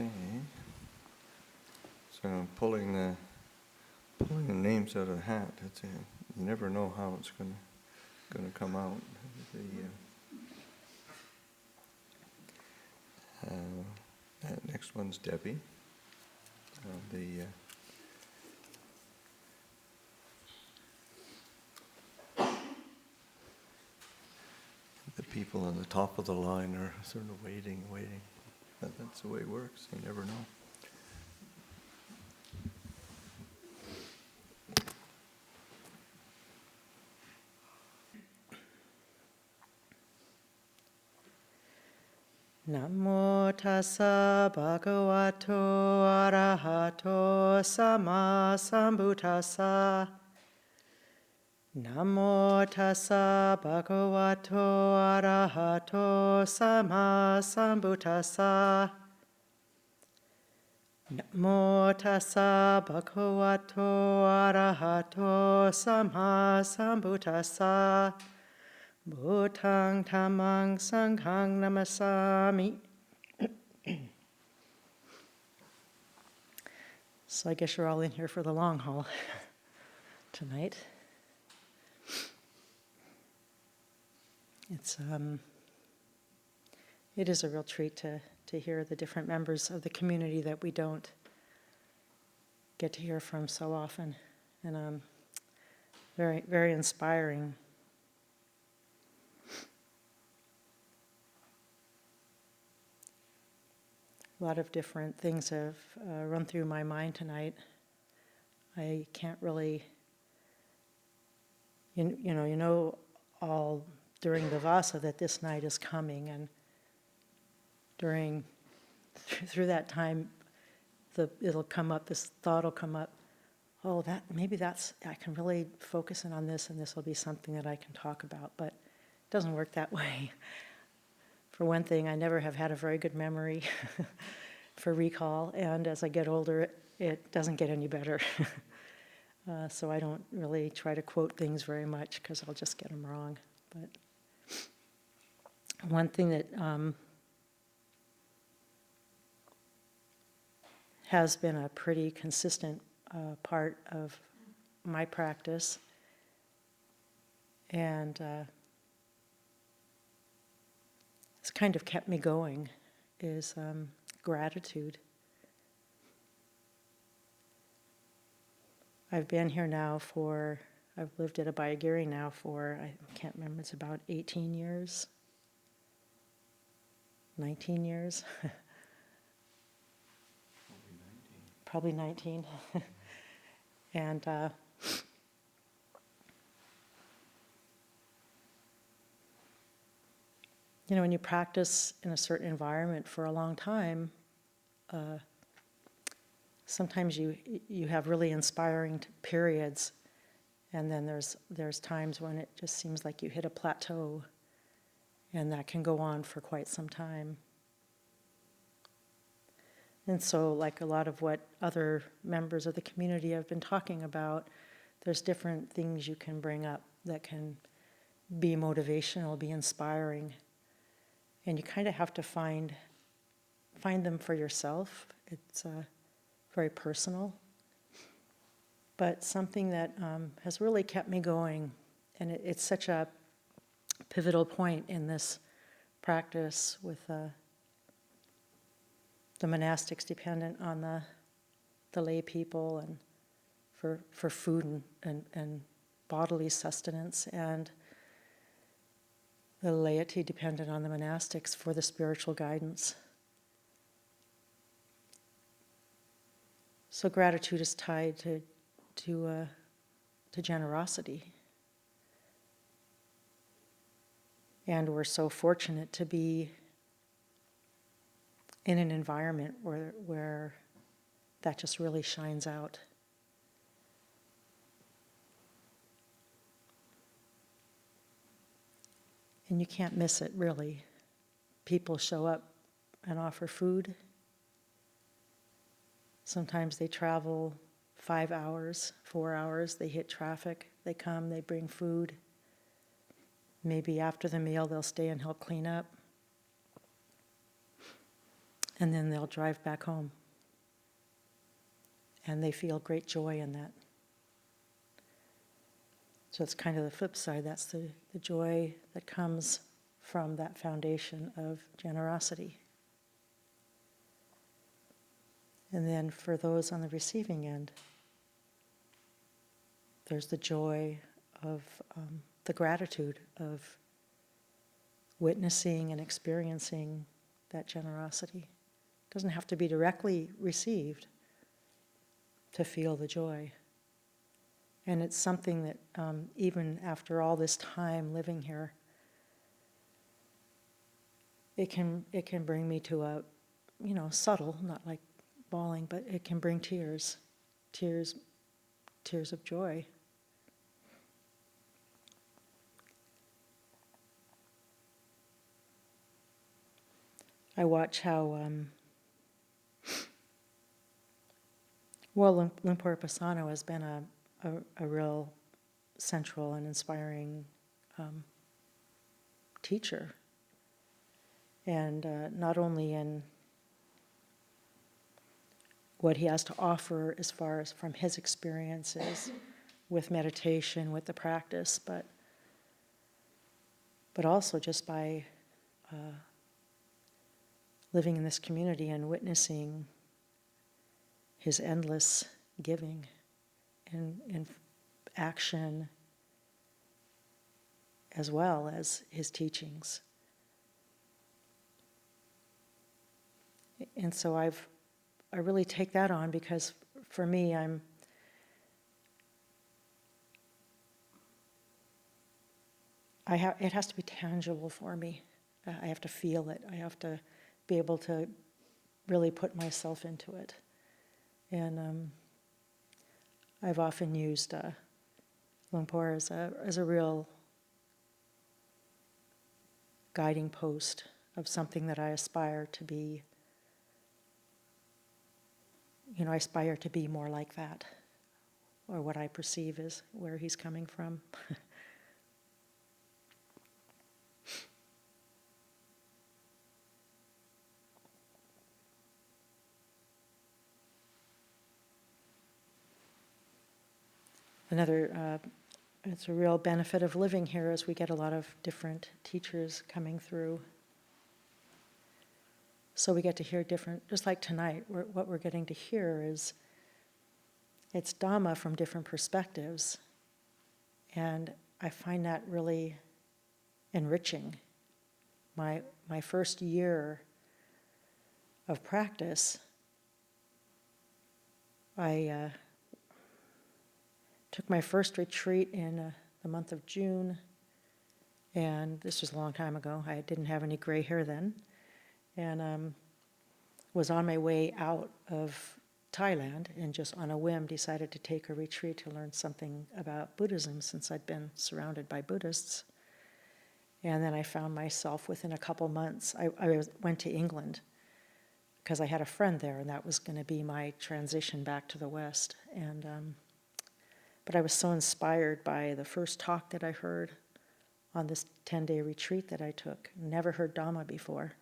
Okay. So I'm pulling the names out of the hat. You never know how it's going to come out. Next one's Debbie. The people on the top of the line are sort of waiting. That's the way it works. You never know. Namo tassa bhagavato arahato sammasambuddhassa. Namo tassa bhagavato arahato sammasambuddhassa. Namo tassa bhagavato arahato sammasambuddhassa. Bhutang Dhammang Sanghang Namasami. So I guess you're all in here for the long haul tonight. It is a real treat to hear the different members of the community that we don't get to hear from so often, and very, very inspiring. A lot of different things have run through my mind tonight. I can't really, you know all during the Vasa that this night is coming, and through that time, it'll come up. This thought will come up. Oh, I can really focus in on this, and this will be something that I can talk about. But it doesn't work that way. For one thing, I never have had a very good memory for recall, and as I get older, it doesn't get any better. So I don't really try to quote things very much because I'll just get them wrong. But one thing that has been a pretty consistent part of my practice, and it's kind of kept me going, is gratitude. I've been here now I've lived at Abhayagiri now for, I can't remember, it's about 18 years, 19 years. Probably 19. And when you practice in a certain environment for a long time, sometimes you have really inspiring periods, and then there's times when it just seems like you hit a plateau, and that can go on for quite some time. And so, like a lot of what other members of the community have been talking about, there's different things you can bring up that can be motivational, be inspiring. And you kind of have to find them for yourself. It's very personal. But something that has really kept me going, and it's such a pivotal point in this practice with the monastics dependent on the lay people and for food and bodily sustenance, and the laity dependent on the monastics for the spiritual guidance. So gratitude is tied to generosity. And we're so fortunate to be in an environment where that just really shines out. And you can't miss it, really. People show up and offer food. Sometimes they travel 5 hours, 4 hours, they hit traffic, they come, they bring food. Maybe after the meal they'll stay and help clean up. and then they'll drive back home. And they feel great joy in that. So it's kind of the flip side. That's the joy that comes from that foundation of generosity. And then for those on the receiving end, there's the joy of the gratitude of witnessing and experiencing that generosity. It doesn't have to be directly received to feel the joy. And it's something that even after all this time living here, it can bring me to a, subtle, not like bawling, but it can bring tears of joy. I watch how, Lumpur Upāsikā has been a real central and inspiring teacher. And not only in what he has to offer as far as from his experiences with meditation, with the practice, but also just by living in this community and witnessing his endless giving and action as well as his teachings. And so I really take that on because for me, it has to be tangible for me. I have to feel it. I have to be able to really put myself into it. And I've often used Lumpur as a real guiding post of something that I aspire to be. I aspire to be more like that, or what I perceive is where he's coming from. Another, it's a real benefit of living here is we get a lot of different teachers coming through. So we get to hear different, just like tonight, what we're getting to hear is, it's Dhamma from different perspectives. And I find that really enriching. My first year of practice, I took my first retreat in the month of June, and this was a long time ago. I didn't have any gray hair then, and was on my way out of Thailand, and just on a whim decided to take a retreat to learn something about Buddhism since I'd been surrounded by Buddhists. And then I found myself within a couple months, I went to England because I had a friend there, and that was going to be my transition back to the West. And but I was so inspired by the first talk that I heard on this 10-day retreat that I took. Never heard Dhamma before,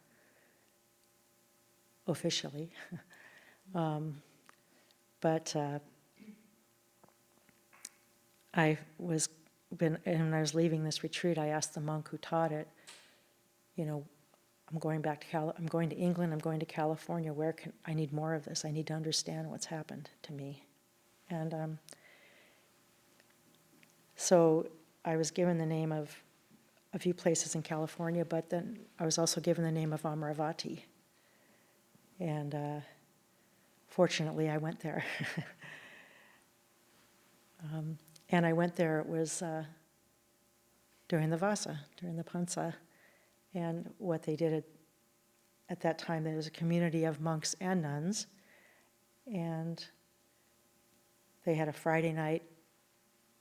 officially. But when I was leaving this retreat, I asked the monk who taught it, I'm going to England, I'm going to California, I need more of this, I need to understand what's happened to me. And so I was given the name of a few places in California, but then I was also given the name of Amaravati. And fortunately, I went there. And I went there, it was during the Vasa, during the Pansa. And what they did at that time, there was a community of monks and nuns. And they had a Friday night,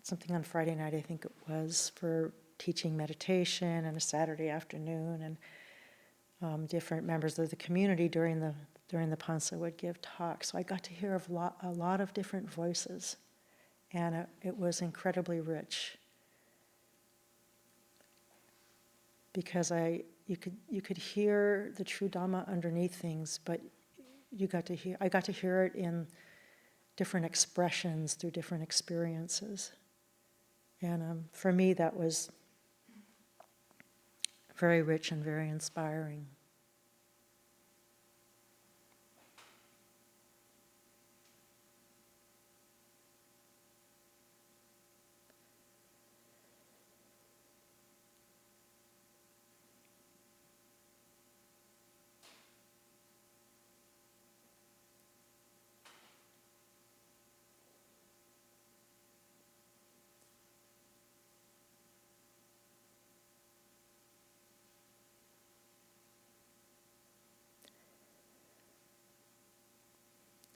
something on Friday night, I think it was, for teaching meditation, and a Saturday afternoon. And different members of the community during the Pansa would give talks. So I got to hear of a lot of different voices. And it was incredibly rich. Because you could hear the true Dhamma underneath things, but I got to hear it in different expressions through different experiences. And for me, that was very rich and very inspiring.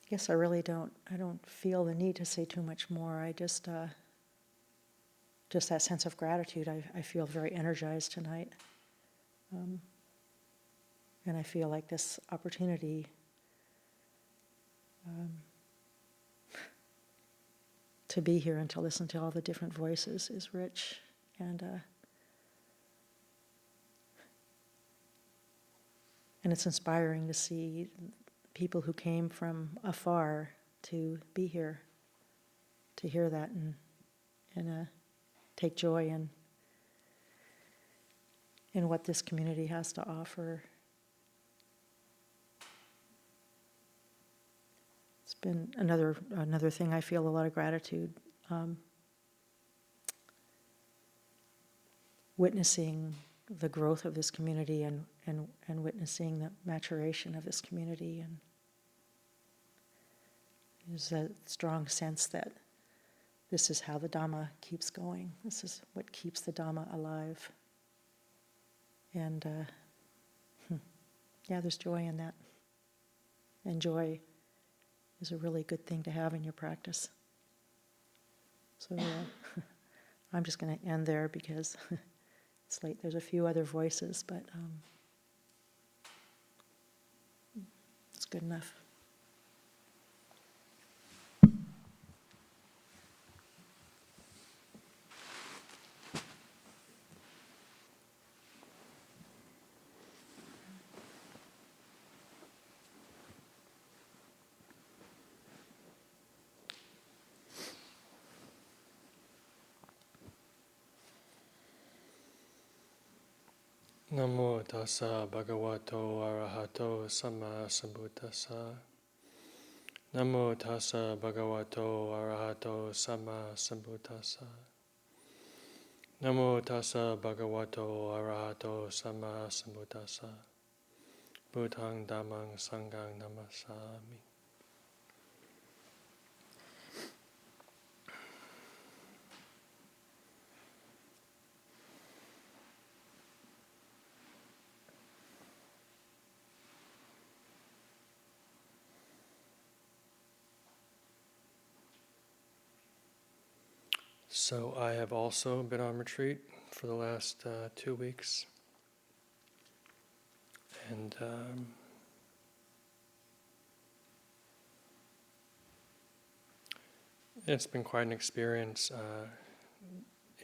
I guess I don't feel the need to say too much more. I just that sense of gratitude. I feel very energized tonight. And I feel like this opportunity to be here and to listen to all the different voices is rich. And it's inspiring to see people who came from afar to be here, to hear that and take joy in what this community has to offer. It's been another thing I feel a lot of gratitude, witnessing the growth of this community and witnessing the maturation of this community, and there's a strong sense that this is how the Dhamma keeps going. This is what keeps the Dhamma alive. And there's joy in that. And joy is a really good thing to have in your practice. So I'm just going to end there because it's late. There's a few other voices, but it's good enough. Namo tassa bhagavato arahato samma sambuddhassa. Namo tassa bhagavato arahato samma sambuddhassa. Namo tassa bhagavato arahato samma sambuddhassa. Buddhaṃ dhammang sanghang namasami. So I have also been on retreat for the last 2 weeks, and it's been quite an experience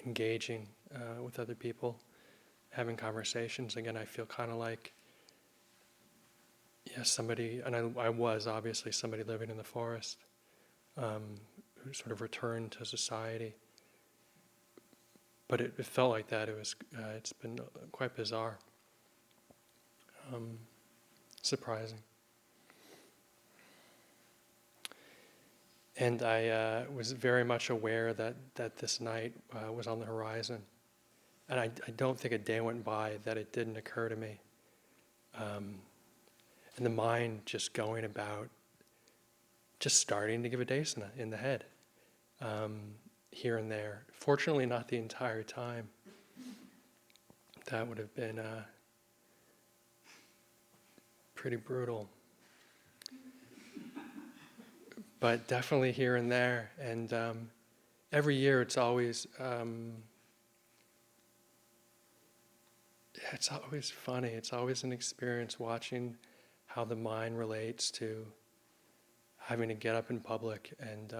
engaging with other people, having conversations. Again, I feel kind of like, somebody, and I was obviously somebody living in the forest, who sort of returned to society. But it felt like that. It's been quite bizarre, surprising. And I was very much aware that this night was on the horizon. And I don't think a day went by that it didn't occur to me. And the mind just going about, just starting to give a desana in the head. Here and there. Fortunately, not the entire time. That would have been pretty brutal. But definitely here and there. And every year it's always funny. It's always an experience watching how the mind relates to having to get up in public and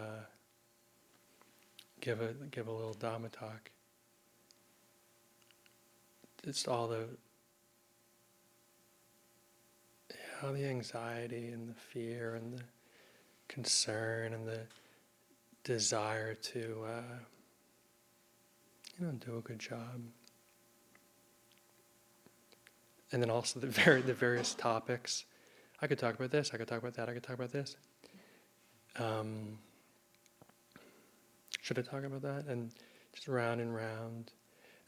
give a little Dhamma talk. It's all the anxiety and the fear and the concern and the desire to, do a good job. And then also the various topics. I could talk about this, I could talk about that, I could talk about this. Should I talk about that? And just round and round.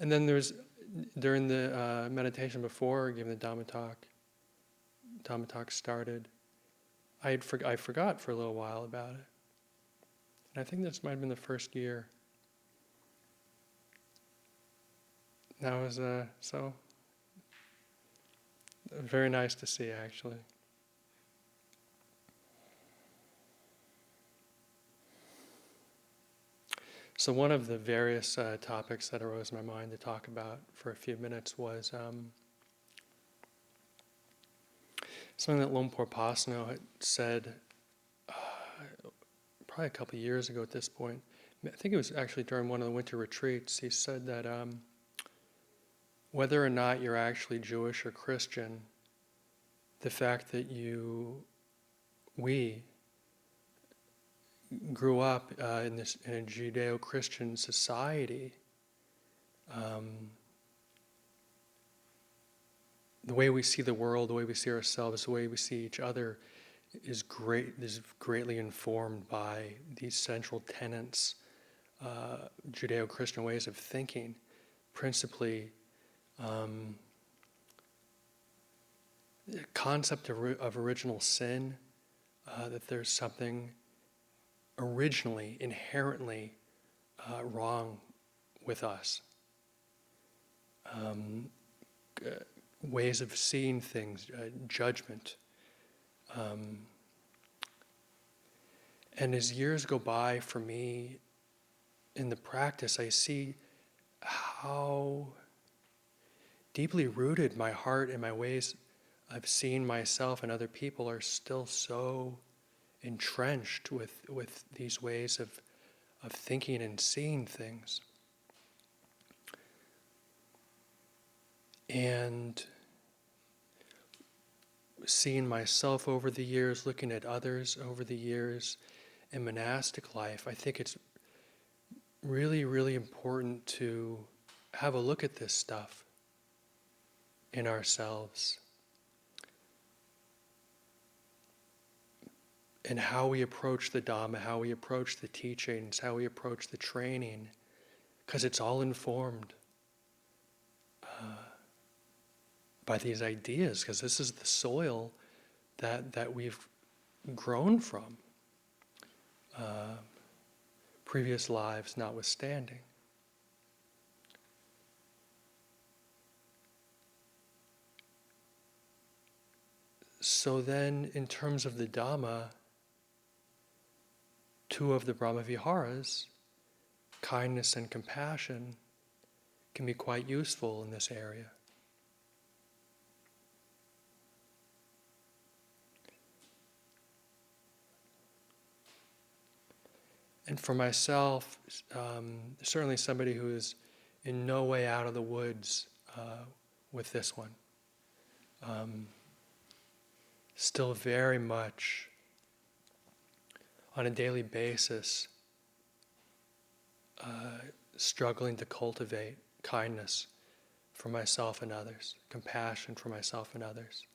And then during the meditation before giving the Dhamma talk started, I forgot for a little while about it. And I think this might have been the first year. That was so very nice to see, actually. So one of the various topics that arose in my mind to talk about for a few minutes was something that Lumpur Upāsikā had said probably a couple of years ago at this point. I think it was actually during one of the winter retreats. He said that whether or not you're actually Jewish or Christian, the fact that we grew up in a Judeo-Christian society, the way we see the world, the way we see ourselves, the way we see each other is greatly informed by these central tenets, Judeo-Christian ways of thinking, principally the concept of original sin, that there's something originally, inherently wrong with us. Ways of seeing things, judgment. And as years go by for me in the practice, I see how deeply rooted my heart and my ways of seeing myself and other people are still so entrenched with these ways of thinking and seeing things. And seeing myself over the years, looking at others over the years in monastic life, I think it's really, really important to have a look at this stuff in ourselves and how we approach the Dhamma, how we approach the teachings, how we approach the training, because it's all informed by these ideas, because this is the soil that we've grown from, previous lives notwithstanding. So then, in terms of the Dhamma, two of the Brahmavihāras, kindness and compassion, can be quite useful in this area. And for myself, certainly somebody who is in no way out of the woods with this one. Still very much on a daily basis struggling to cultivate kindness for myself and others, compassion for myself and others.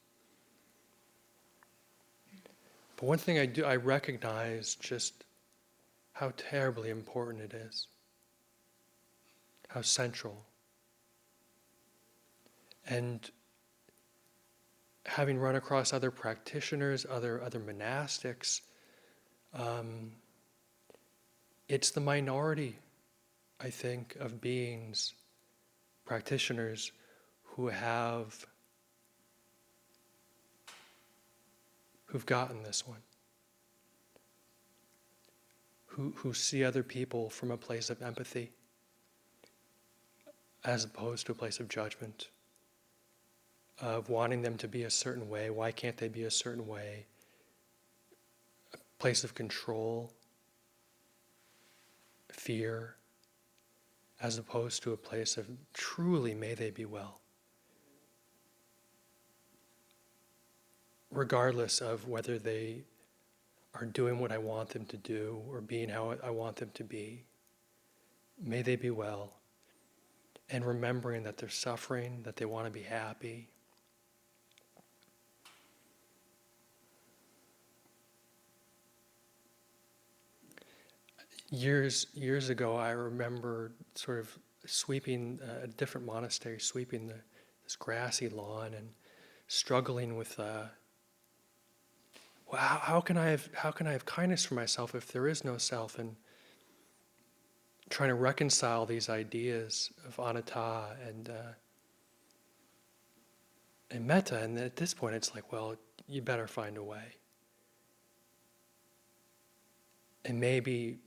But one thing I recognize just how terribly important it is, how central. And having run across other practitioners, other monastics, it's the minority, I think, of beings, practitioners, who've gotten this one. Who see other people from a place of empathy as opposed to a place of judgment, of wanting them to be a certain way. Why can't they be a certain way? A place of control, fear, as opposed to a place of truly may they be well. regardless of whether they are doing what I want them to do or being how I want them to be. May they be well. And remembering that they're suffering, that they want to be happy. Years ago, I remember sort of sweeping a different monastery, sweeping this grassy lawn and struggling with, how can I have kindness for myself if there is no self, and trying to reconcile these ideas of anatta and metta. And at this point, it's like, well, you better find a way, and maybe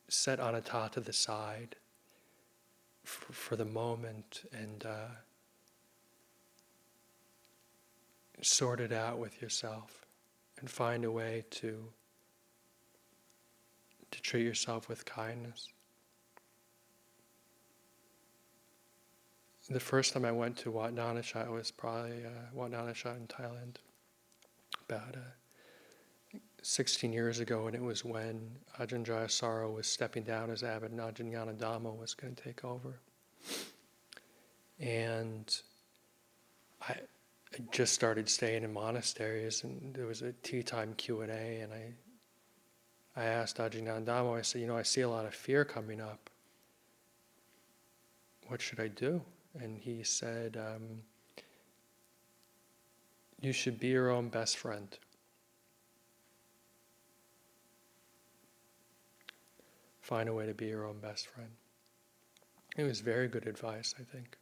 set anatta to the side for the moment and sort it out with yourself and find a way to treat yourself with kindness. The first time I went to Wat Nanachat was probably Wat Nanachat in Thailand, about 16 years ago, and it was when Ajahn Jayasaro was stepping down as abbot and Ajahn Dhamma was going to take over. And I just started staying in monasteries, and there was a tea time Q&A, and I asked Ajahn Dhamma, I said, I see a lot of fear coming up. What should I do? And he said, you should be your own best friend. Find a way to be your own best friend. It was very good advice, I think.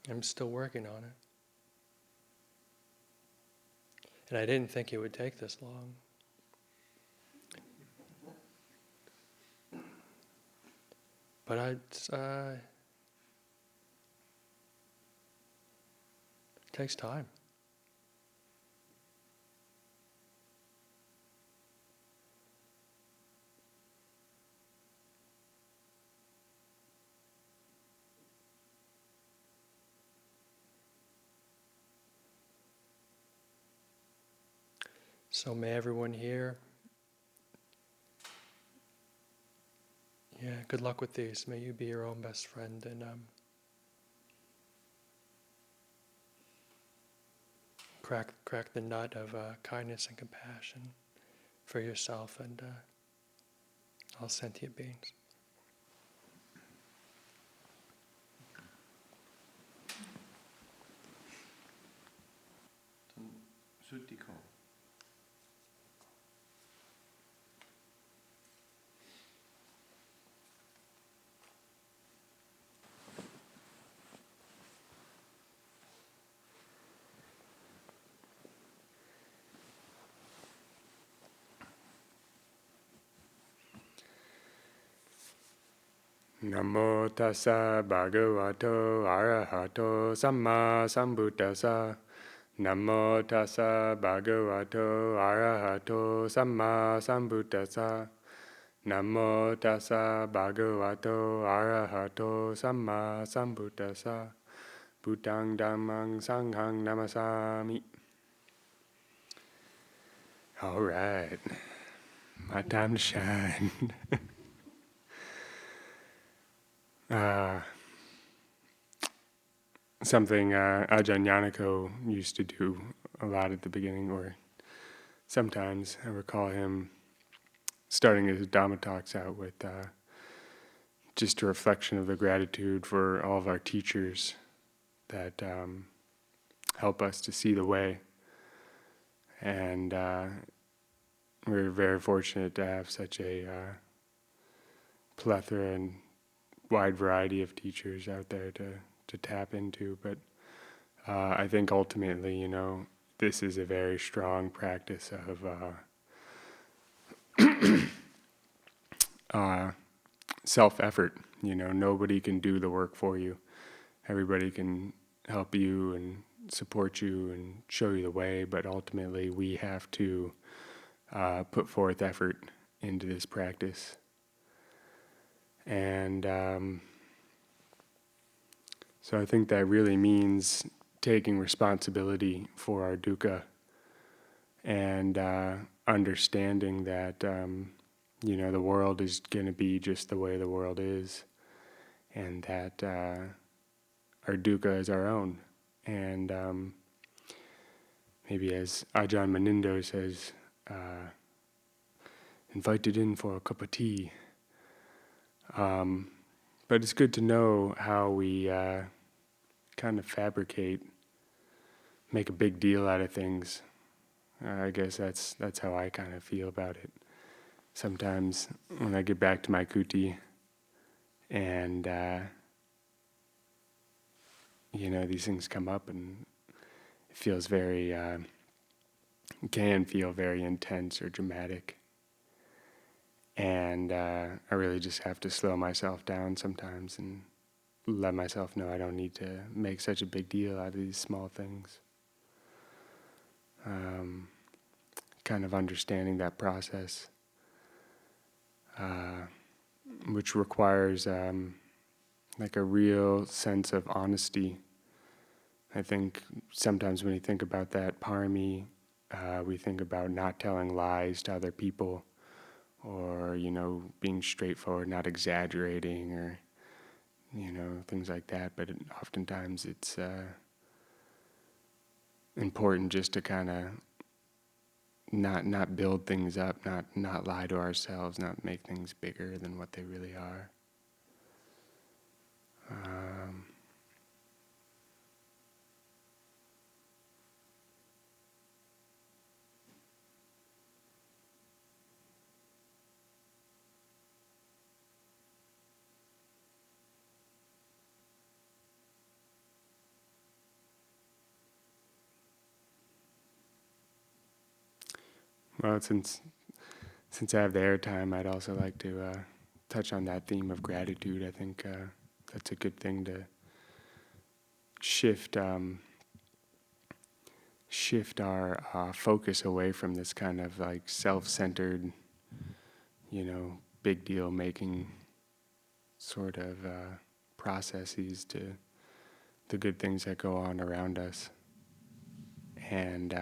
I'm still working on it. And I didn't think it would take this long. But it takes time. So may everyone here, good luck with these. May you be your own best friend, and crack the nut of kindness and compassion for yourself and all sentient beings. Suddhiko. Namo tassa bhagavato arahato samma sambuddhassa. Namo tassa bhagavato arahato samma sambuddhassa. Namo tassa bhagavato arahato samma sambuddhassa. Buddhaṃ dhammāṃ sanghāṃ namasāmi. All right, my time to shine. Something Ajahn Yanako used to do a lot at the beginning, or sometimes I recall him starting his Dhamma talks out with just a reflection of the gratitude for all of our teachers that help us to see the way. And we're very fortunate to have such a plethora and wide variety of teachers out there to tap into. But I think ultimately, this is a very strong practice of self-effort. Nobody can do the work for you. Everybody can help you and support you and show you the way, but ultimately we have to put forth effort into this practice. And so I think that really means taking responsibility for our dukkha, and understanding that the world is going to be just the way the world is, and that our dukkha is our own. And maybe as Ajahn Manindo says, invited in for a cup of tea. But it's good to know how we kind of make a big deal out of things. I guess that's how I kind of feel about it. Sometimes when I get back to my kuti and these things come up, and it feels can feel very intense or dramatic. And I really just have to slow myself down sometimes and let myself know I don't need to make such a big deal out of these small things. Kind of understanding that process, which requires like a real sense of honesty. I think sometimes when you think about that parami, we think about not telling lies to other people, or being straightforward, not exaggerating, or things like that. But oftentimes it's important just to kind of not build things up, not lie to ourselves, not make things bigger than what they really are. Well, since I have the airtime, I'd also like to touch on that theme of gratitude. I think that's a good thing to shift our focus away from this kind of like self-centered, big deal making sort of processes to the good things that go on around us, and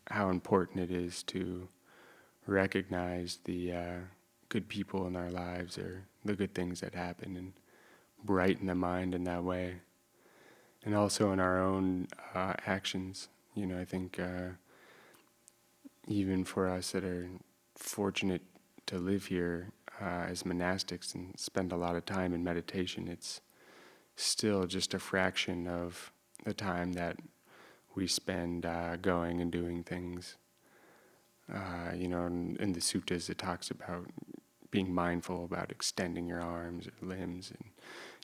how important it is to recognize the good people in our lives, or the good things that happen, and brighten the mind in that way. And also in our own actions. I think even for us that are fortunate to live here as monastics and spend a lot of time in meditation, it's still just a fraction of the time that we spend going and doing things. In the suttas it talks about being mindful about extending your arms or limbs, and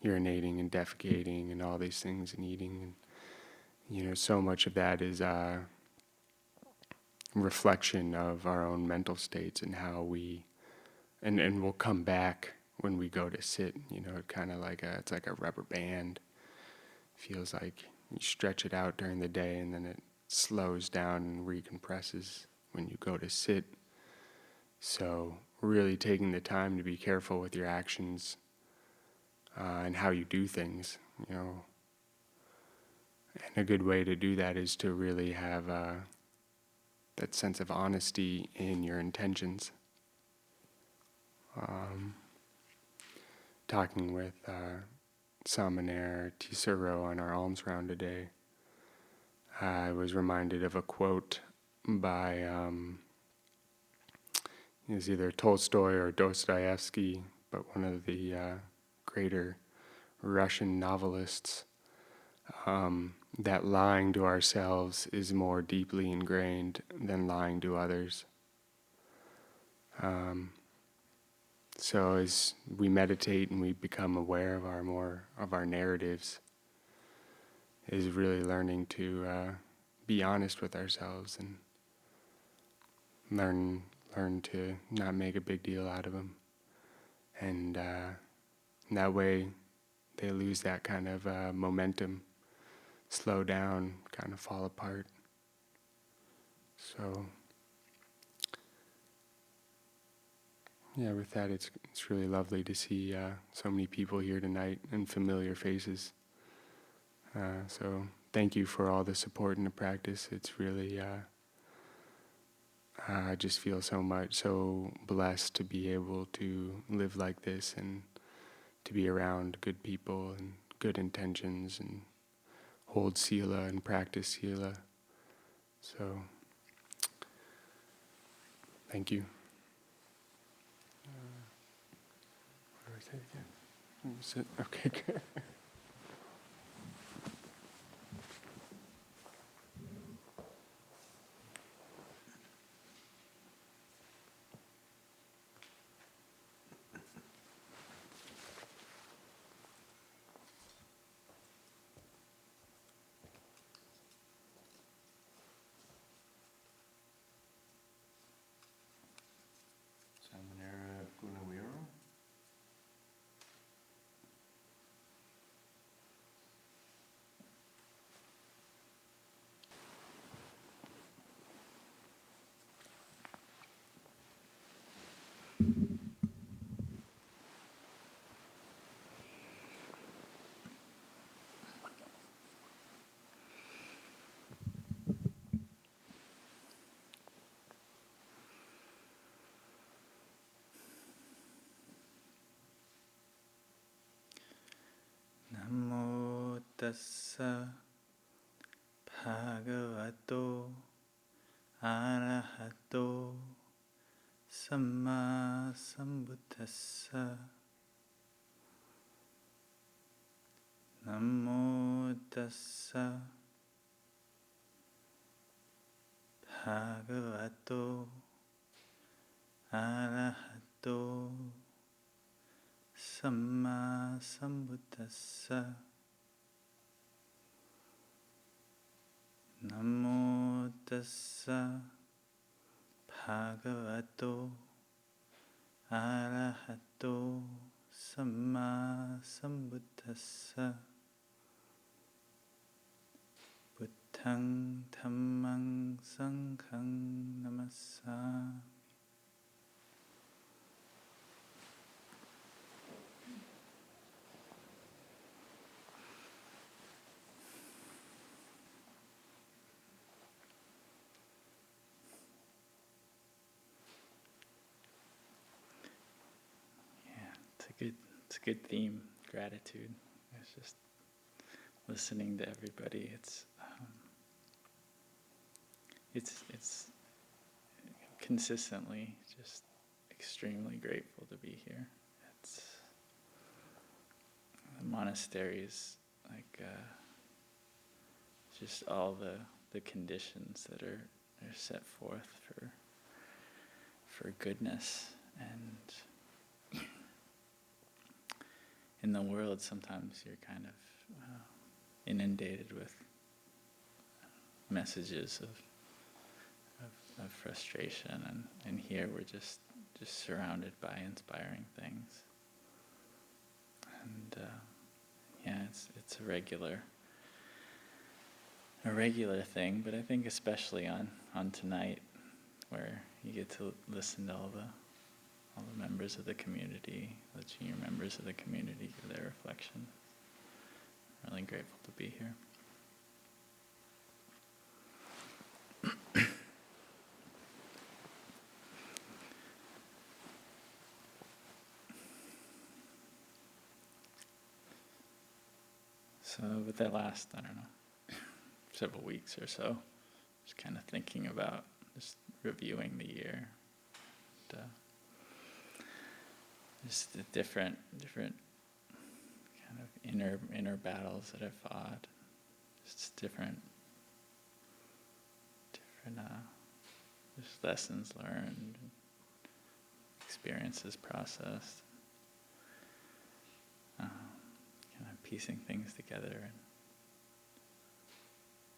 urinating and defecating and all these things, and eating. And, so much of that is a reflection of our own mental states and how we, and we'll come back when we go to sit. It kind of it's like a rubber band. Feels like you stretch it out during the day, and then it slows down and recompresses when you go to sit. So really taking the time to be careful with your actions and how you do things, And a good way to do that is to really have that sense of honesty in your intentions. Talking with Sāmaṇera Sudhīro on our alms round today, I was reminded of a quote by it was either Tolstoy or Dostoevsky, but one of the greater Russian novelists, that lying to ourselves is more deeply ingrained than lying to others. So as we meditate and we become aware of our narratives, is really learning to be honest with ourselves and learn to not make a big deal out of them. And that way they lose that kind of momentum, slow down, kind of fall apart. So yeah, with that, it's really lovely to see so many people here tonight and familiar faces. So thank you for all the support in the practice. It's really I just feel so blessed to be able to live like this and to be around good people and good intentions and hold sila and practice sila. So, thank you. What do I say again? Sit. Okay, good. Sāmaṇera Guṇavīro. Namo tassa bhagavato arahato samma sambuddhassa. Namo tassa bhagavato arahato samma sambuddhassa. Namo tassa bhagavato arahato samma sambuddhassa. Buddhaṃ dhammaṃ saṅghaṃ namassāmi. It's a good theme, gratitude. It's just listening to everybody. It's consistently just extremely grateful to be here. The monastery is like just all the conditions that are set forth for goodness. And in the world, sometimes you're kind of inundated with messages of frustration, and here we're just surrounded by inspiring things. And it's a regular thing, but I think especially on tonight, where you get to listen to all the members of the community, the junior members of the community, give their reflection. I'm really grateful to be here. So with that last, several weeks or so, just kind of thinking about just reviewing the year. And, just the different kind of inner battles that I've fought, just different just lessons learned, experiences processed, kind of piecing things together,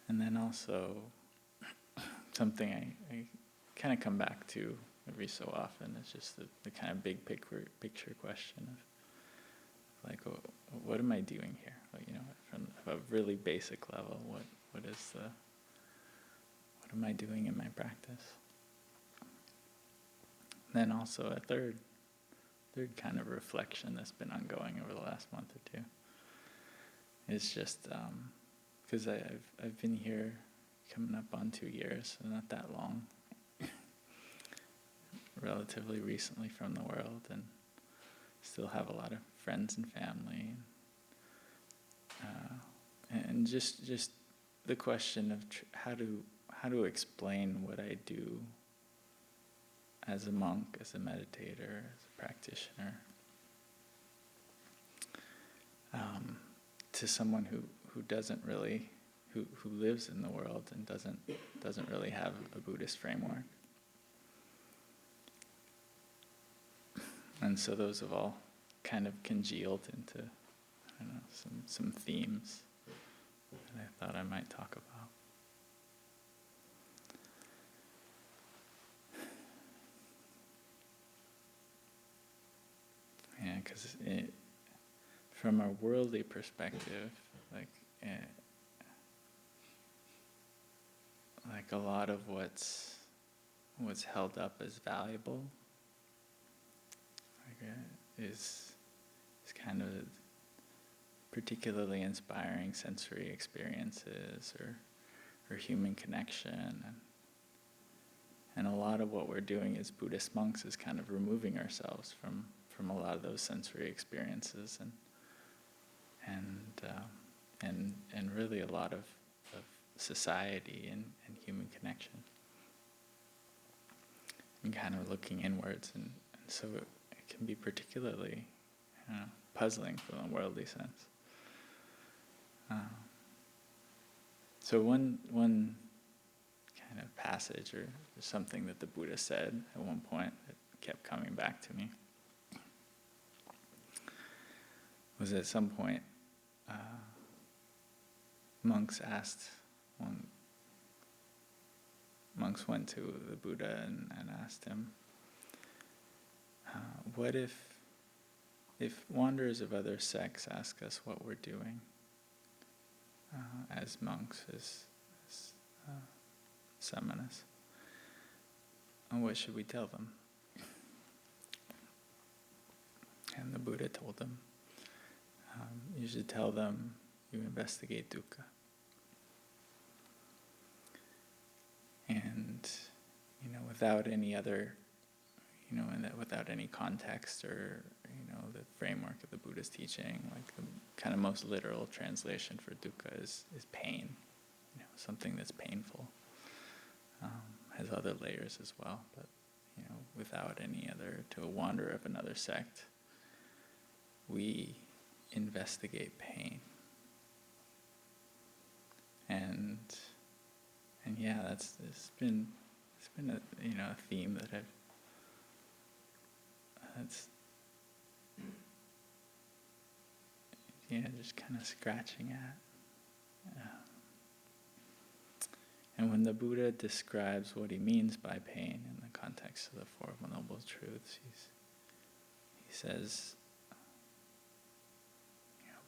and then also something I kind of come back to every so often is just the kind of big picture question of like, what am I doing here? Like, from a really basic level, what am I doing in my practice? Then also a third kind of reflection that's been ongoing over the last month or two is just because I've been here coming up on 2 years, so not that long. relatively recently from the world, and still have a lot of friends and family. And just the question of how to explain what I do as a monk, as a meditator, as a practitioner, to someone who doesn't really, who lives in the world and doesn't really have a Buddhist framework. And so those have all kind of congealed into, I don't know, some themes that I thought I might talk about. Yeah, because from a worldly perspective, like a lot of what's held up as valuable, is kind of particularly inspiring sensory experiences or human connection, and a lot of what we're doing as Buddhist monks is kind of removing ourselves from a lot of those sensory experiences and really a lot of society and human connection, and kind of looking inwards, and so it can be particularly puzzling from a worldly sense. So one kind of passage or something that the Buddha said at one point that kept coming back to me was at some point monks went to the Buddha and asked him, what if wanderers of other sects ask us what we're doing as monks, as samanas, and what should we tell them? And the Buddha told them, you should tell them you investigate dukkha. And, without any other, without any context or, the framework of the Buddha's teaching, like the kind of most literal translation for dukkha is pain, something that's painful. Has other layers as well, but, without any other, to a wanderer of another sect, we investigate pain. And yeah, it's been a theme that just kind of scratching at. And when the Buddha describes what he means by pain in the context of the Four Noble Truths, he says,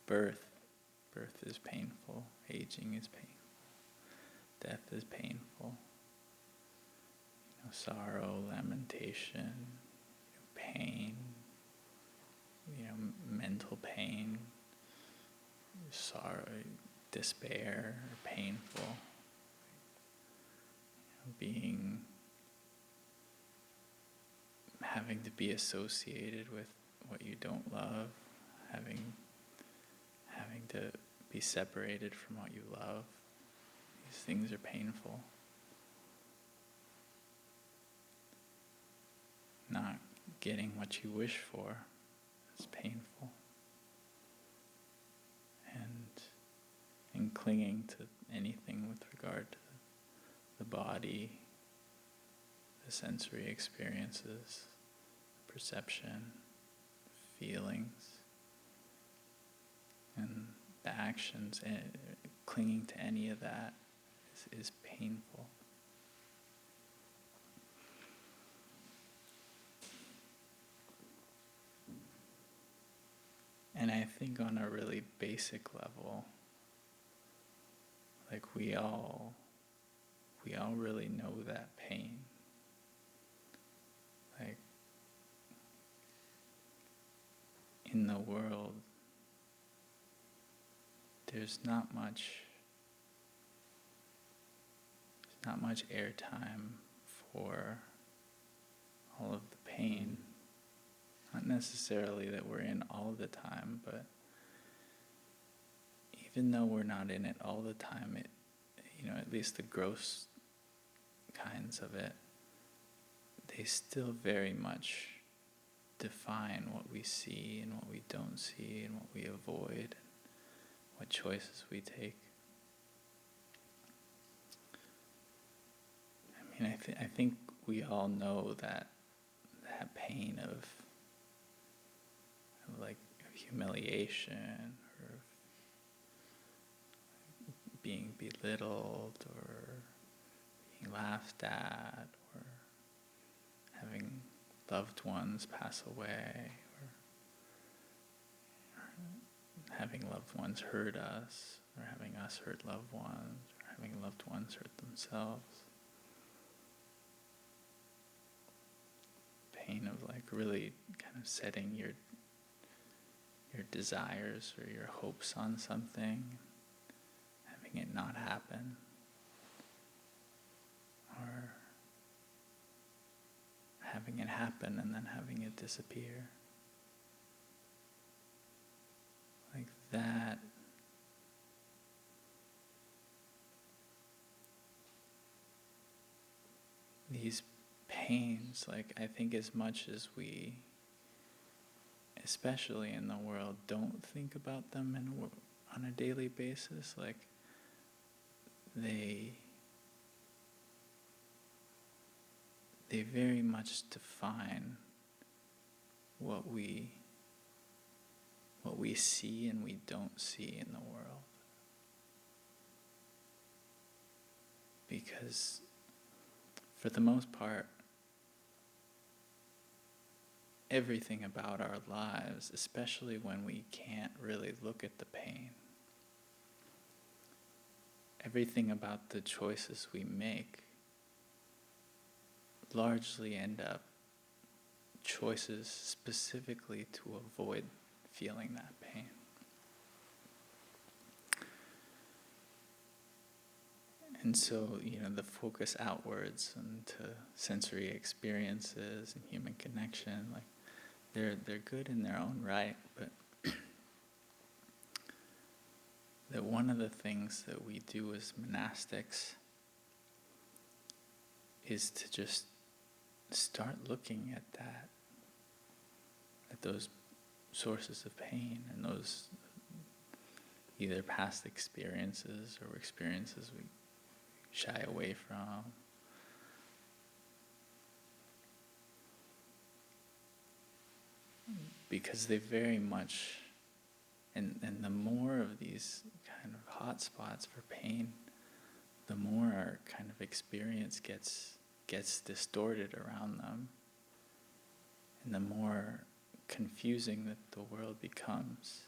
birth is painful, aging is painful, death is painful, sorrow, lamentation, pain, mental pain, sorrow, despair, are painful. Having to be associated with what you don't love, having to be separated from what you love, these things are painful. Not getting what you wish for is painful. And clinging to anything with regard to the body, the sensory experiences, perception, feelings, and the actions, clinging to any of that is painful. And I think on a really basic level, like we all really know that pain. Like in the world, there's not much airtime for all of the pain. Not necessarily that we're in all the time, but even though we're not in it all the time, it, at least the gross kinds of it, they still very much define what we see and what we don't see and what we avoid, what choices we take. I mean, I think we all know that pain of humiliation or being belittled or being laughed at or having loved ones pass away or having loved ones hurt us or having us hurt loved ones or having loved ones hurt themselves. Pain of really kind of setting your desires or your hopes on something, having it not happen, or having it happen and then having it disappear. Like that. These pains, I think as much as we, especially in the world, don't think about them on a daily basis, they very much define what we see and we don't see in the world. Because for the most part, everything about our lives, especially when we can't really look at the pain, everything about the choices we make largely end up choices specifically to avoid feeling that pain. And so, the focus outwards into sensory experiences and human connection, they're good in their own right, but that one of the things that we do as monastics is to just start looking at those sources of pain and those either past experiences or experiences we shy away from. Because they very much, and the more of these kind of hot spots for pain, the more our kind of experience gets distorted around them, and the more confusing that the world becomes.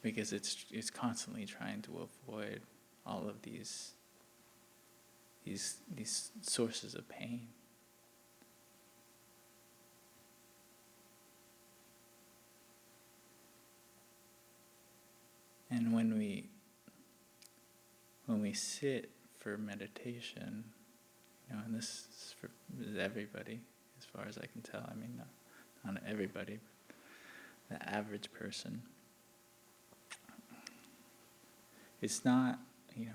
Because it's constantly trying to avoid all of these sources of pain. And when we sit for meditation, and this is for everybody, as far as I can tell. I mean, not everybody, but the average person. It's not,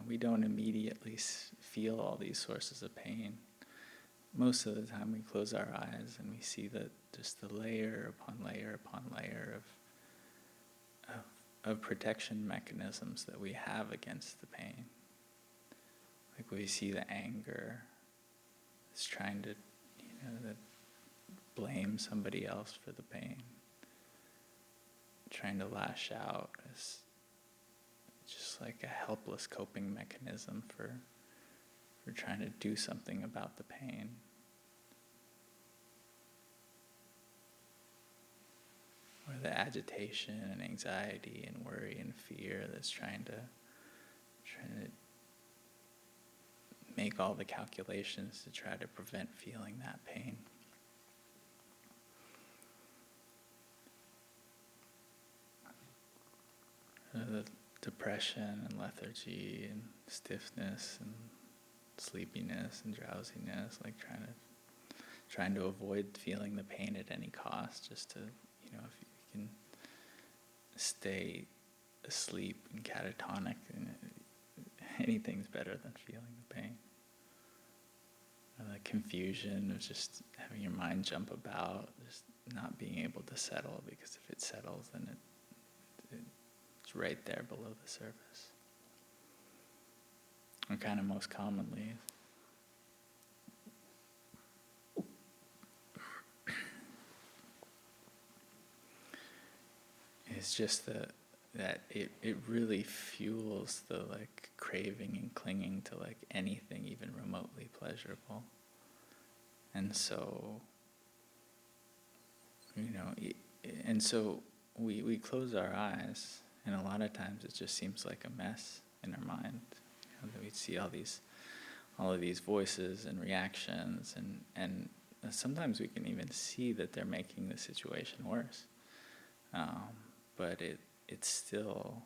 we don't immediately feel all these sources of pain. Most of the time we close our eyes and we see just the layer upon layer upon layer of protection mechanisms that we have against the pain. We see the anger that's trying to, that blame somebody else for the pain. Trying to lash out as just a helpless coping mechanism for trying to do something about the pain. Or the agitation and anxiety and worry and fear that's trying to make all the calculations to try to prevent feeling that pain. The depression and lethargy and stiffness and sleepiness and drowsiness, like trying to avoid feeling the pain at any cost, just to, if you can stay asleep and catatonic, and anything's better than feeling the pain. And the confusion of just having your mind jump about, just not being able to settle, because if it settles, then it's right there below the surface. Or kind of most commonly, it's just that it really fuels the craving and clinging to anything even remotely pleasurable. And so, and so we close our eyes, and a lot of times it just seems like a mess in our mind. That we see all of these voices and reactions, and sometimes we can even see that they're making the situation worse. But it's still,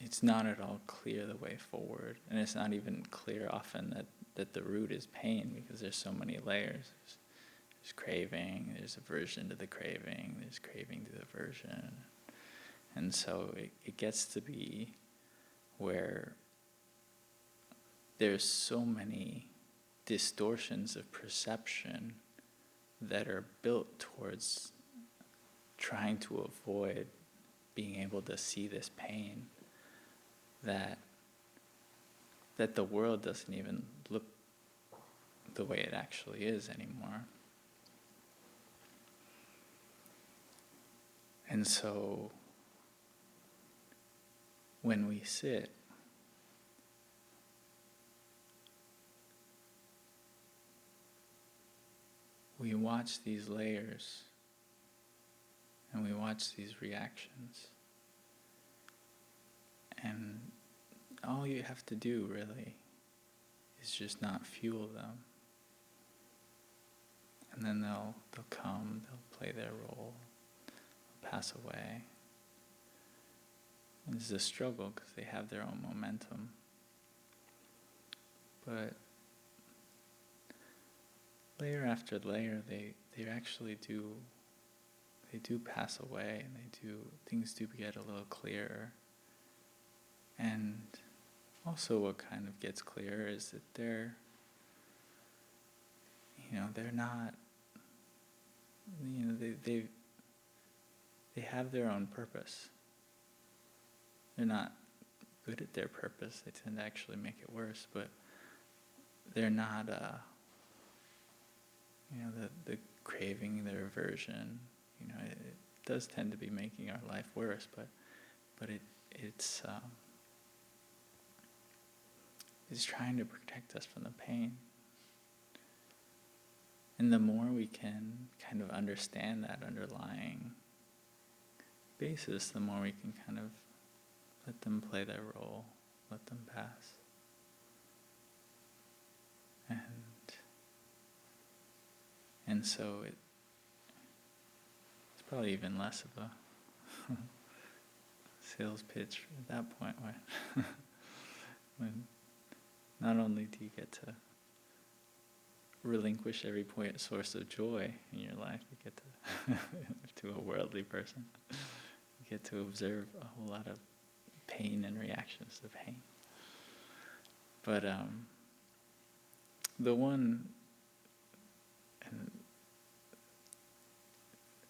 it's not at all clear the way forward, and it's not even clear often that the root is pain, because there's so many layers. There's craving, there's aversion to the craving, there's craving to the aversion. And so it gets to be where there's so many distortions of perception that are built towards trying to avoid being able to see this pain, that the world doesn't even look the way it actually is anymore. And so when we sit, we watch these layers and we watch these reactions. And all you have to do really is just not fuel them. And then they'll come, they'll play their role, pass away. And it's a struggle because they have their own momentum. But layer after layer, they actually do pass away, and things do get a little clearer. And also what kind of gets clearer is that they're not, they have their own purpose. They're not good at their purpose. They tend to actually make it worse, but they're not, the craving, their aversion, it does tend to be making our life worse, but it's trying to protect us from the pain. And the more we can kind of understand that underlying basis, the more we can kind of let them play their role, let them pass. And so it's probably even less of a sales pitch at that point, when not only do you get to relinquish every source of joy in your life, you get to a worldly person, you get to observe a whole lot of pain and reactions to pain. But the one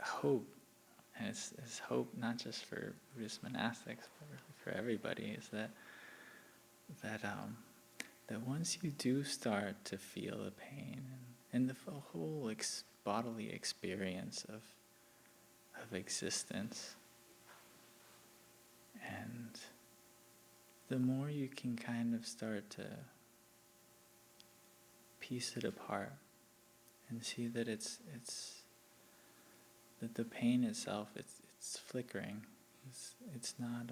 hope, and it's hope not just for Buddhist monastics, but really for everybody, is that once you do start to feel the pain and the whole bodily experience of existence, and the more you can kind of start to piece it apart and see that that the pain itself, it's flickering. It's not.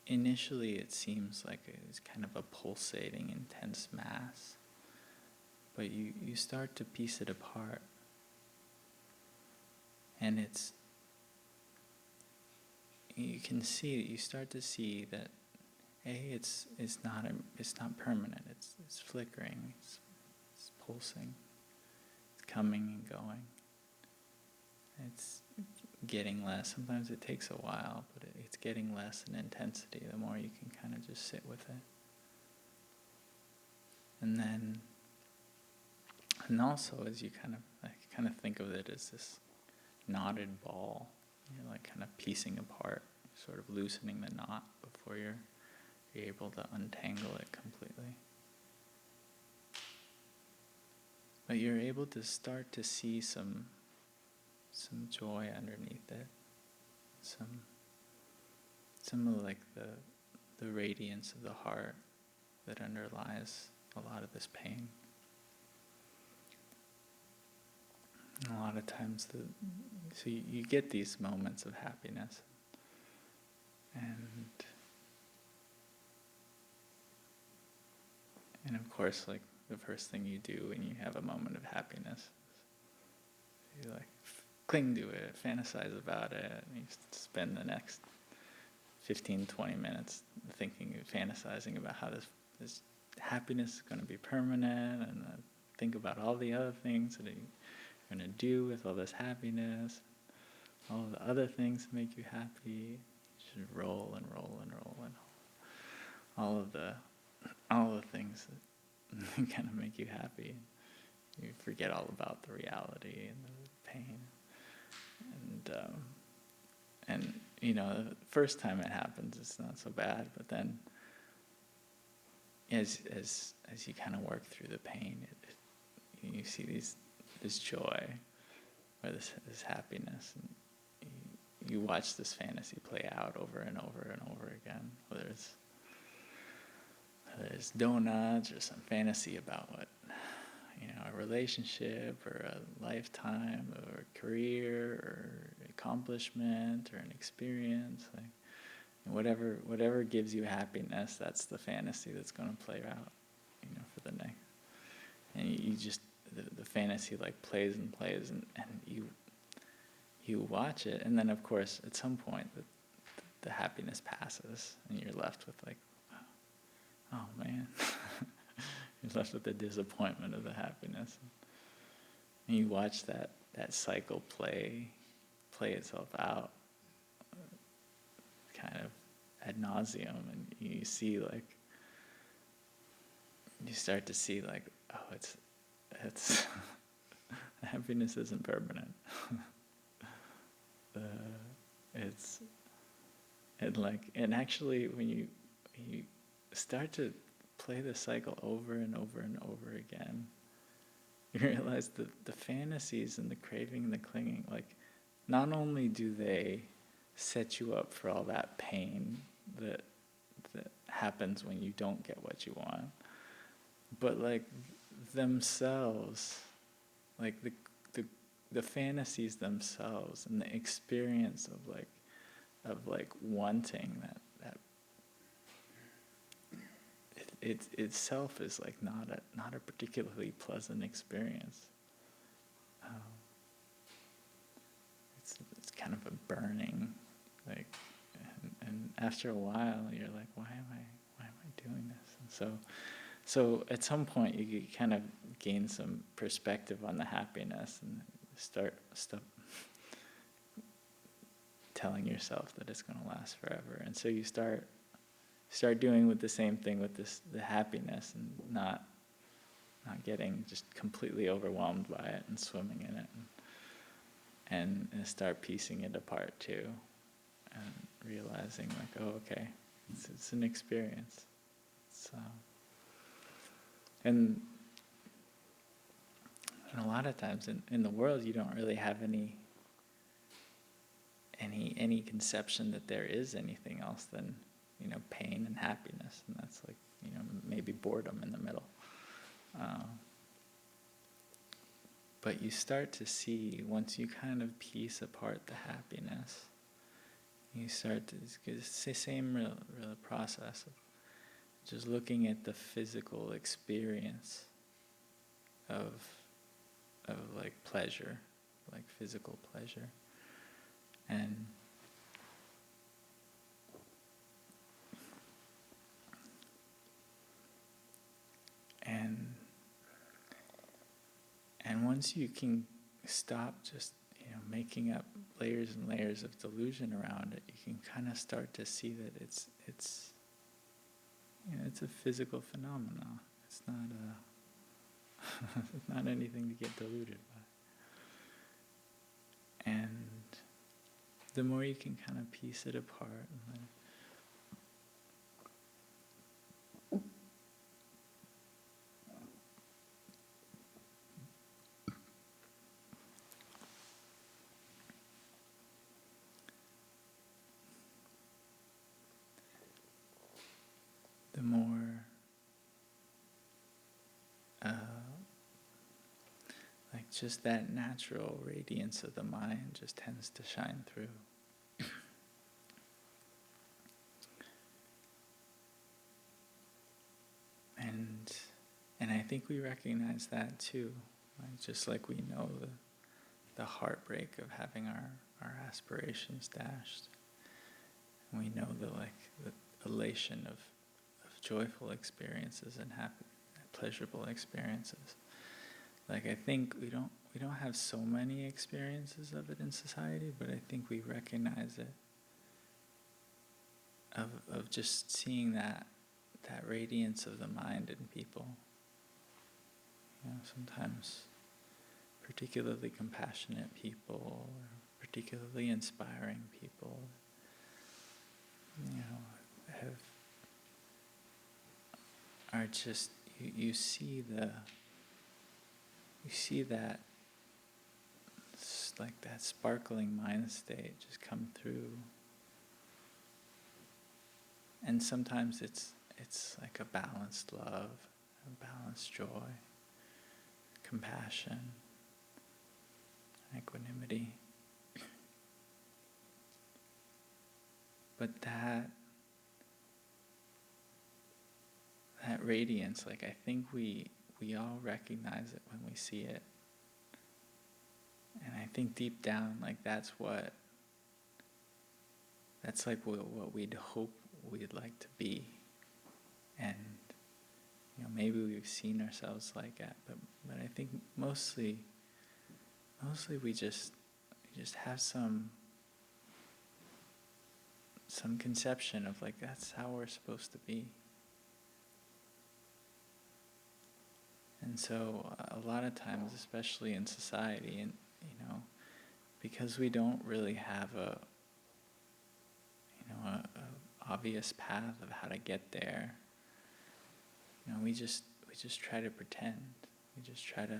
Initially, it seems like it's kind of a pulsating, intense mass, but you start to piece it apart, and you can see, you start to see that, it's not permanent. It's flickering. It's pulsing. It's coming and going. It's getting less. Sometimes it takes a while, but it's getting less in intensity the more you can kind of just sit with it. And also as you kind of think of it as this knotted ball, you're like kind of piecing apart, sort of loosening the knot before you're able to untangle it completely. But you're able to start to see some joy underneath it, some of like the radiance of the heart that underlies a lot of this pain. And a lot of times, so you get these moments of happiness, and of course, like the first thing you do when you have a moment of happiness, you like cling to it, fantasize about it, and you spend the next 15, 20 minutes thinking, fantasizing about how this happiness is going to be permanent, and think about all the other things that you're going to do with all this happiness, all of the other things that make you happy. You should roll and roll and roll and all of the things that kind of make you happy. You forget all about the reality and the pain. And the first time it happens, it's not so bad. But then, as you kind of work through the pain, you see this joy or this happiness, and you watch this fantasy play out over and over and over again. Whether it's donuts or some fantasy about what, a relationship or a lifetime or a career or accomplishment or an experience, like whatever gives you happiness, that's the fantasy that's going to play out, for the next. And you just the fantasy like plays and plays, and you watch it, and then of course at some point the happiness passes, and you're left with like, oh man. You're left with the disappointment of the happiness. And you watch that cycle play itself out kind of ad nauseum, and you see like, you start to see like, oh, it's happiness isn't permanent. And actually when you start to play the cycle over and over and over again, you realize that the fantasies and the craving and the clinging, like, not only do they set you up for all that pain that happens when you don't get what you want, but like themselves, like the fantasies themselves and the experience of wanting that it itself is like not a particularly pleasant experience. It's kind of a burning, like, and after a while you're like, why am I doing this? And so at some point you kind of gain some perspective on the happiness and stop telling yourself that it's going to last forever, and so you start doing with the same thing with the happiness, and not getting just completely overwhelmed by it and swimming in it, and start piecing it apart too, and realizing like, oh, okay, it's an experience. So, and a lot of times in the world you don't really have any conception that there is anything else than pain and happiness, and that's like, maybe boredom in the middle. But you start to see, once you kind of piece apart the happiness, you start to, it's the same real process of just looking at the physical experience of like pleasure, like physical pleasure, and once you can stop just making up layers and layers of delusion around it, you can kind of start to see that it's a physical phenomenon. It's not it's not anything to get deluded by. And the more you can kind of piece it apart and let it, the more like just that natural radiance of the mind just tends to shine through. And I think we recognize that too, like just like we know the heartbreak of having our aspirations dashed. And we know the elation of joyful experiences and happy, pleasurable experiences. Like I think we don't have so many experiences of it in society, but I think we recognize it of just seeing that radiance of the mind in people. Sometimes particularly compassionate people, or particularly inspiring people, are just you see that like that sparkling mind state just come through, and sometimes it's like a balanced love, a balanced joy, compassion, equanimity. But that radiance, like I think we all recognize it when we see it. And I think deep down, like that's like what we'd hope we'd like to be. And maybe we've seen ourselves like that, but I think mostly we just have some conception of like that's how we're supposed to be. And so a lot of times, especially in society, and because we don't really have a obvious path of how to get there, we just try to pretend. We just try to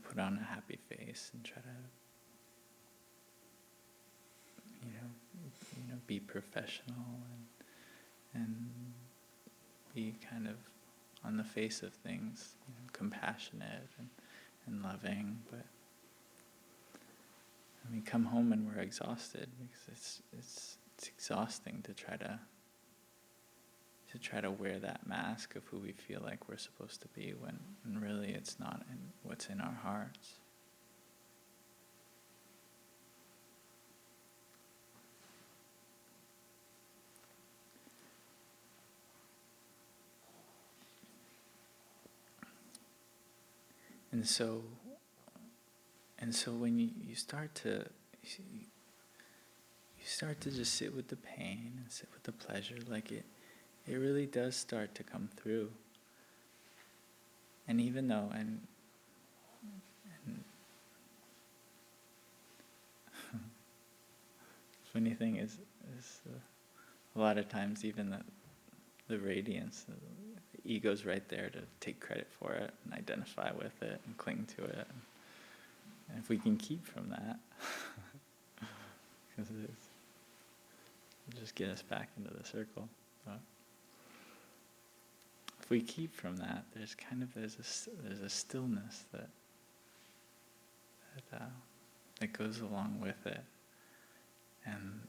put on a happy face and try to be professional and be kind of on the face of things, compassionate and loving, but we come home and we're exhausted because it's exhausting to try to wear that mask of who we feel like we're supposed to be when really it's not in what's in our hearts. And so when you start to just sit with the pain and sit with the pleasure, like it really does start to come through. And even though and funny thing is a lot of times even the radiance, the ego's right there to take credit for it and identify with it and cling to it. And if we can keep from that, because it'll just get us back into the circle. But if we keep from that, there's a stillness that goes along with it, and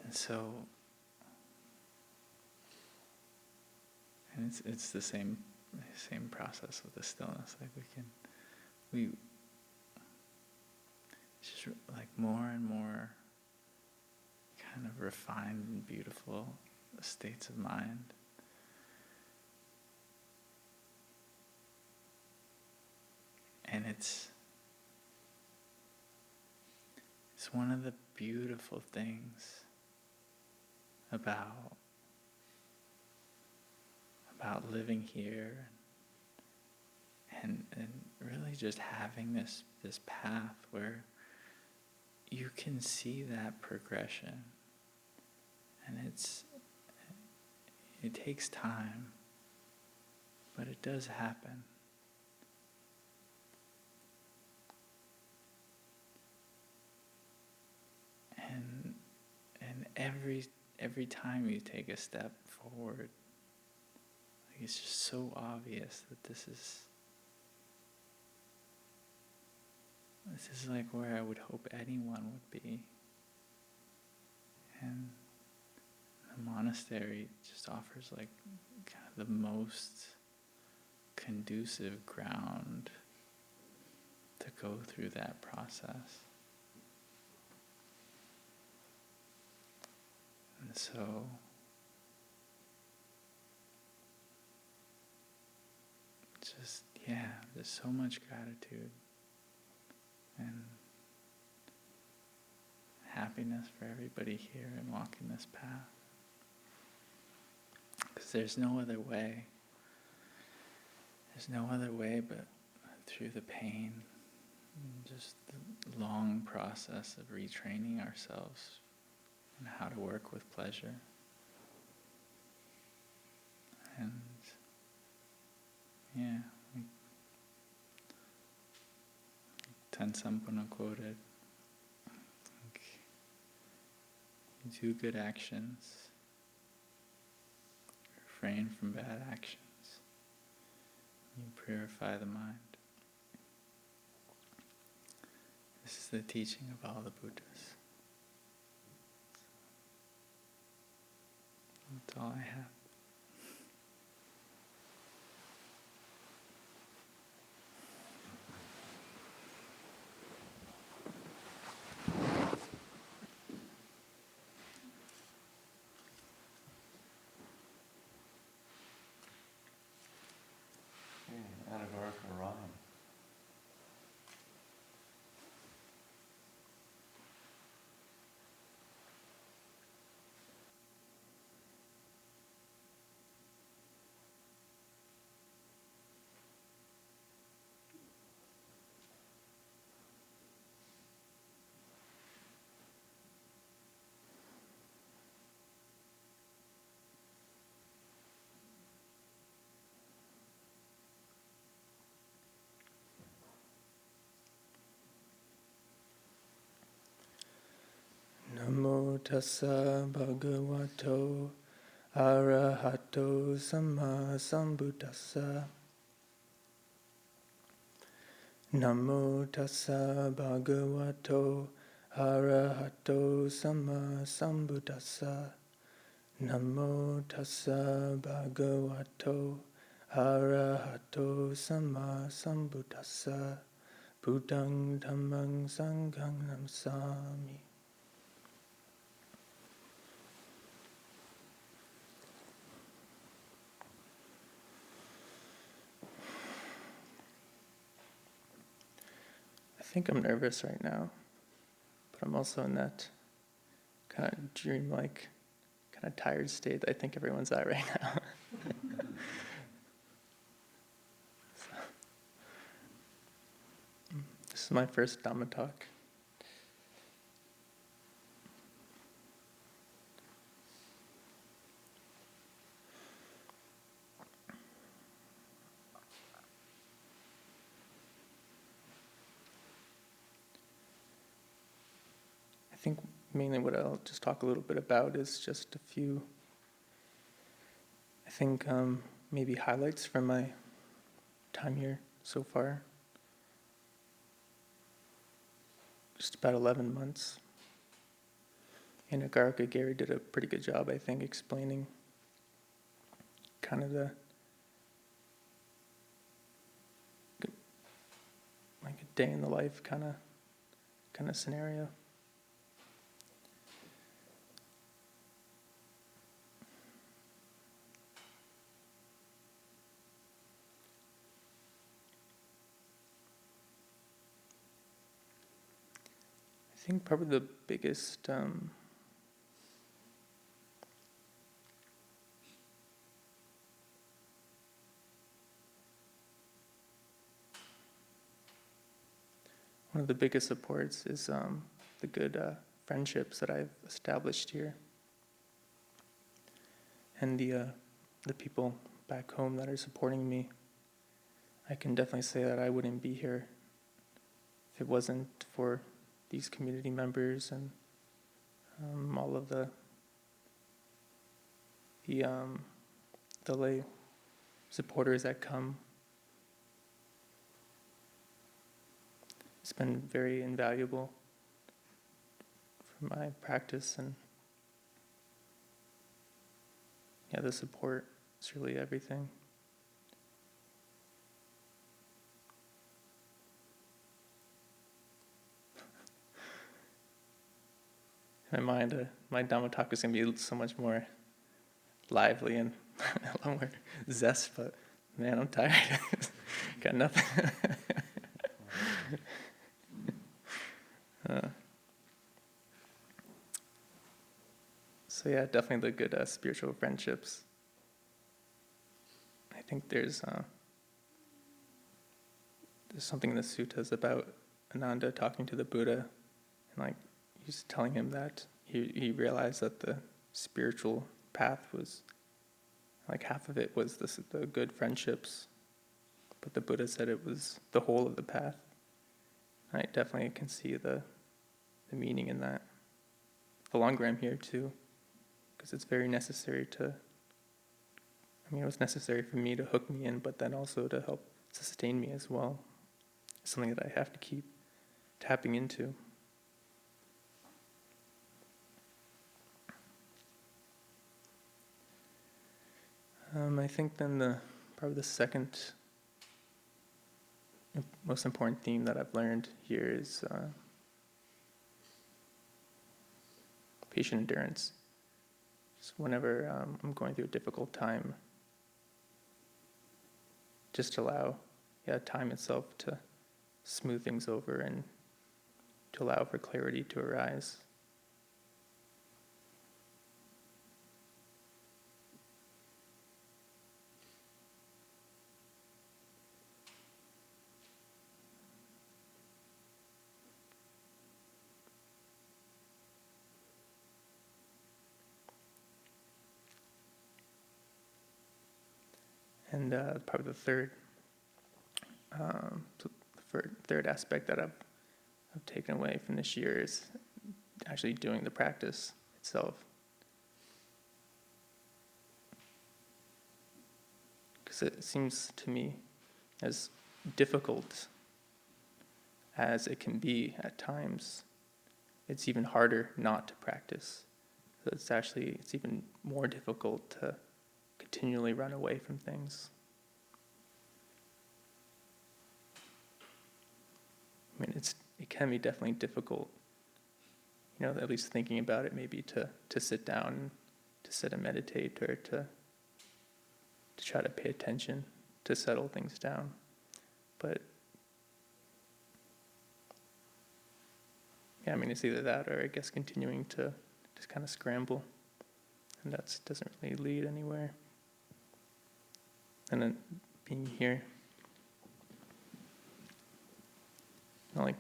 so, and it's the same process with the stillness. Like we just like more and more kind of refined and beautiful states of mind. And it's one of the beautiful things about living here and really just having this path where you can see that progression. And it takes time, but it does happen. And every time you take a step forward, like, it's just so obvious that this is like where I would hope anyone would be. And the monastery just offers like kind of the most conducive ground to go through that process. And so just, there's so much gratitude and happiness for everybody here and walking this path. Because there's no other way. There's no other way but through the pain, and just the long process of retraining ourselves and how to work with pleasure. And Tensampana quoted, you do good actions, refrain from bad actions, you purify the mind. This is the teaching of all the Buddhas. That's all I have. Anagārika rhyme. Namo tassa bhagavato arahato samma sambuddhassa. Namo tassa bhagavato arahato samma sambuddhassa. Namo tassa bhagavato arahato samma sambuddhassa. Buddhaṃ dhammāṃ saṅghāṃ namissāmi. I think I'm nervous right now, but I'm also in that kind of dreamlike, kind of tired state that I think everyone's at right now. This is my first Dhamma talk. I think mainly what I'll just talk a little bit about is just a few, I think maybe highlights from my time here so far. Just about 11 months. Anagārika Gary did a pretty good job, I think, explaining kind of the like a day in the life kind of scenario. think probably the biggest one of the biggest supports is the good friendships that I've established here, and the people back home that are supporting me. I can definitely say that I wouldn't be here if it wasn't for these community members and all of the lay supporters that come. It's been very invaluable for my practice, and yeah, the support is really everything. In my mind, my Dhamma talk is going to be so much more lively and a lot more zest, but man, I'm tired. Got nothing. So yeah, definitely the good spiritual friendships. I think there's something in the suttas about Ananda talking to the Buddha, and like he's telling him that he realized that the spiritual path was like half of it was the good friendships, but the Buddha said it was the whole of the path. I definitely can see the meaning in that. The longer I'm here too, because it's very necessary it was necessary for me to hook me in, but then also to help sustain me as well. It's something that I have to keep tapping into. I think then probably the second most important theme that I've learned here is patient endurance. So whenever I'm going through a difficult time, just allow time itself to smooth things over and to allow for clarity to arise. And probably the third aspect that I've taken away from this year is actually doing the practice itself. Because it seems to me, as difficult as it can be at times, it's even harder not to practice. So it's even more difficult to continually run away from things. I mean, it can be definitely difficult, at least thinking about it, maybe to sit down, to sit and meditate, or to try to pay attention, to settle things down. But yeah, it's either that or I guess continuing to just kind of scramble, and that doesn't really lead anywhere. And then being here, like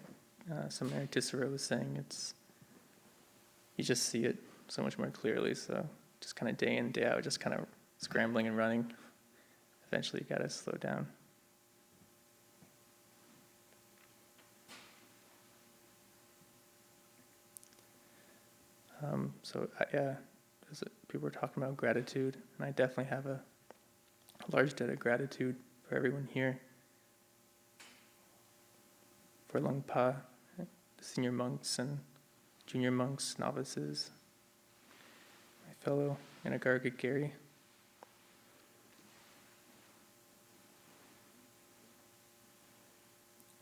Sāmaṇera was saying, you just see it so much more clearly. So just kind of day in, day out, just kind of scrambling and running. Eventually, you gotta slow down. As people were talking about gratitude, and I definitely have a large debt of gratitude for everyone here, for Lungpa, the senior monks and junior monks, novices, my fellow Anagārika Gary.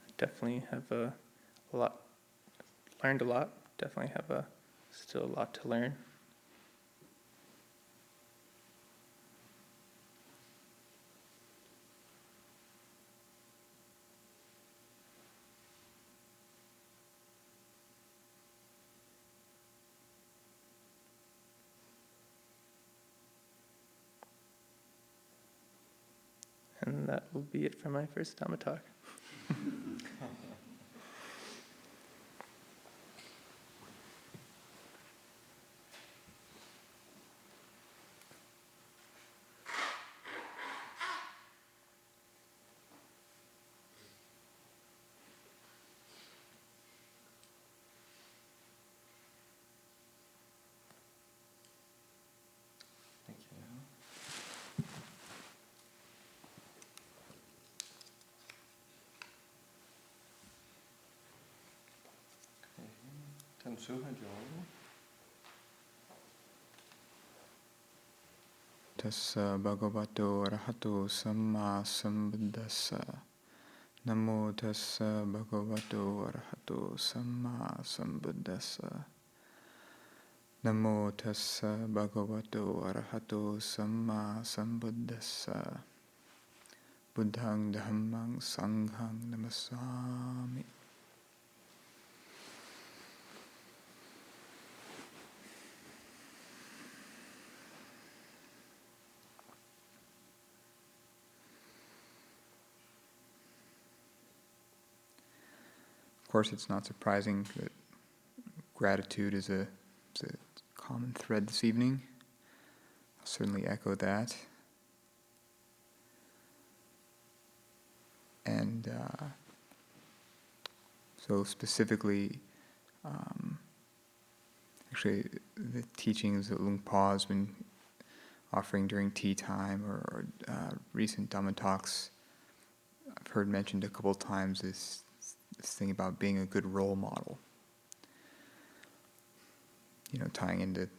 I definitely have learned a lot, definitely have still a lot to learn. And that will be it for my first Dhamma talk. Thank you. Then Suhajjo. Tassa bhagavato arahato samma sambuddhassa. Namo tassa bhagavato arahato samma sambuddhassa. Namo tassa bhagavato arahato samma sambuddhassa. Buddhaṃ dhammāṃ saṅghāṃ namasāmi. Of course, it's not surprising that gratitude is a common thread this evening. I'll certainly echo that. And so specifically, actually the teachings that Luang Pa has been offering during tea time or recent Dhamma talks, I've heard mentioned a couple of times this thing about being a good role model. You know, tying into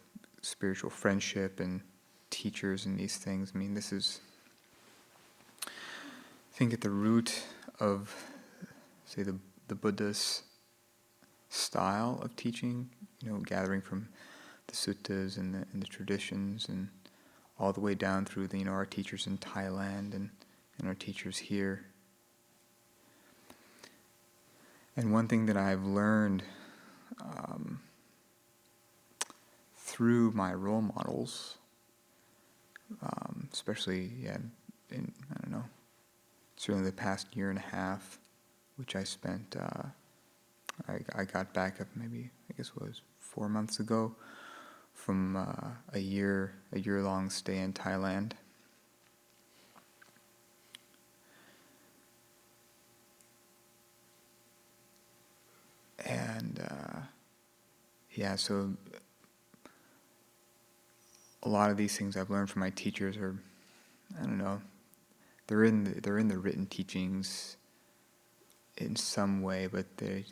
spiritual friendship and teachers and these things. I mean, this is, I think, at the root of, say, the Buddha's style of teaching, you know, gathering from the suttas and the traditions and all the way down through the, you know, our teachers in Thailand and our teachers here. And one thing that I've learned through my role models, especially in, I don't know, certainly the past year and a half, which I spent, I got back up maybe, I guess it was 4 months ago, from a year-long stay in Thailand. And so a lot of these things I've learned from my teachers are, I don't know, they're in the written teachings in some way, but they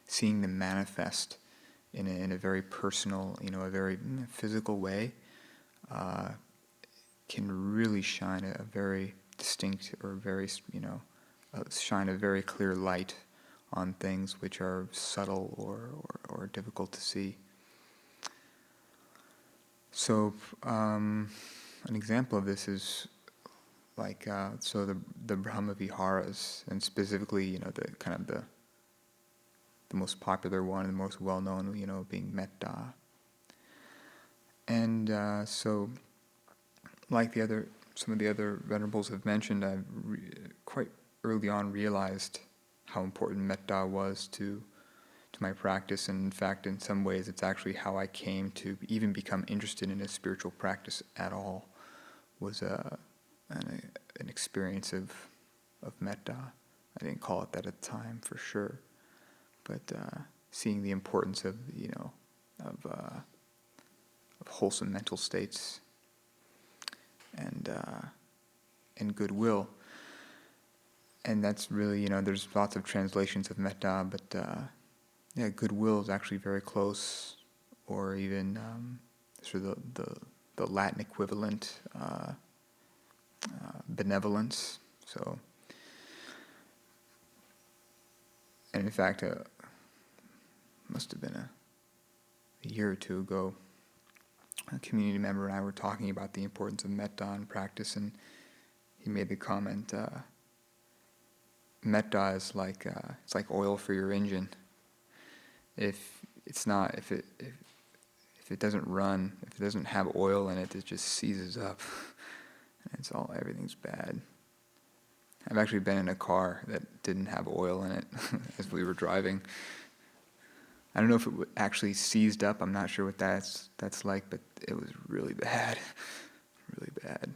seeing them manifest in a very personal, you know, a very physical way, can really shine a very distinct or very, you know, shine a very clear light on things which are subtle or difficult to see. So an example of this is like so the Brahmavihāras, and specifically, you know, the kind of the most popular one, the most well known, you know, being Mettā. And so, like some of the other venerables have mentioned, I've quite early on realized how important Mettā was to my practice, and in fact, in some ways, it's actually how I came to even become interested in a spiritual practice at all. Was an experience of Mettā. I didn't call it that at the time, for sure, but seeing the importance of, you know, of wholesome mental states and goodwill. And that's really, you know, there's lots of translations of Mettā, but goodwill is actually very close, or even sort of the Latin equivalent, benevolence. So, and in fact, must have been a year or two ago, a community member and I were talking about the importance of Mettā in practice, and he made the comment, Mettā is like it's like oil for your engine. If it doesn't run, if it doesn't have oil in it, it just seizes up. and everything's bad. I've actually been in a car that didn't have oil in it as we were driving. I don't know if it actually seized up. I'm not sure what that's like, but it was really bad, really bad.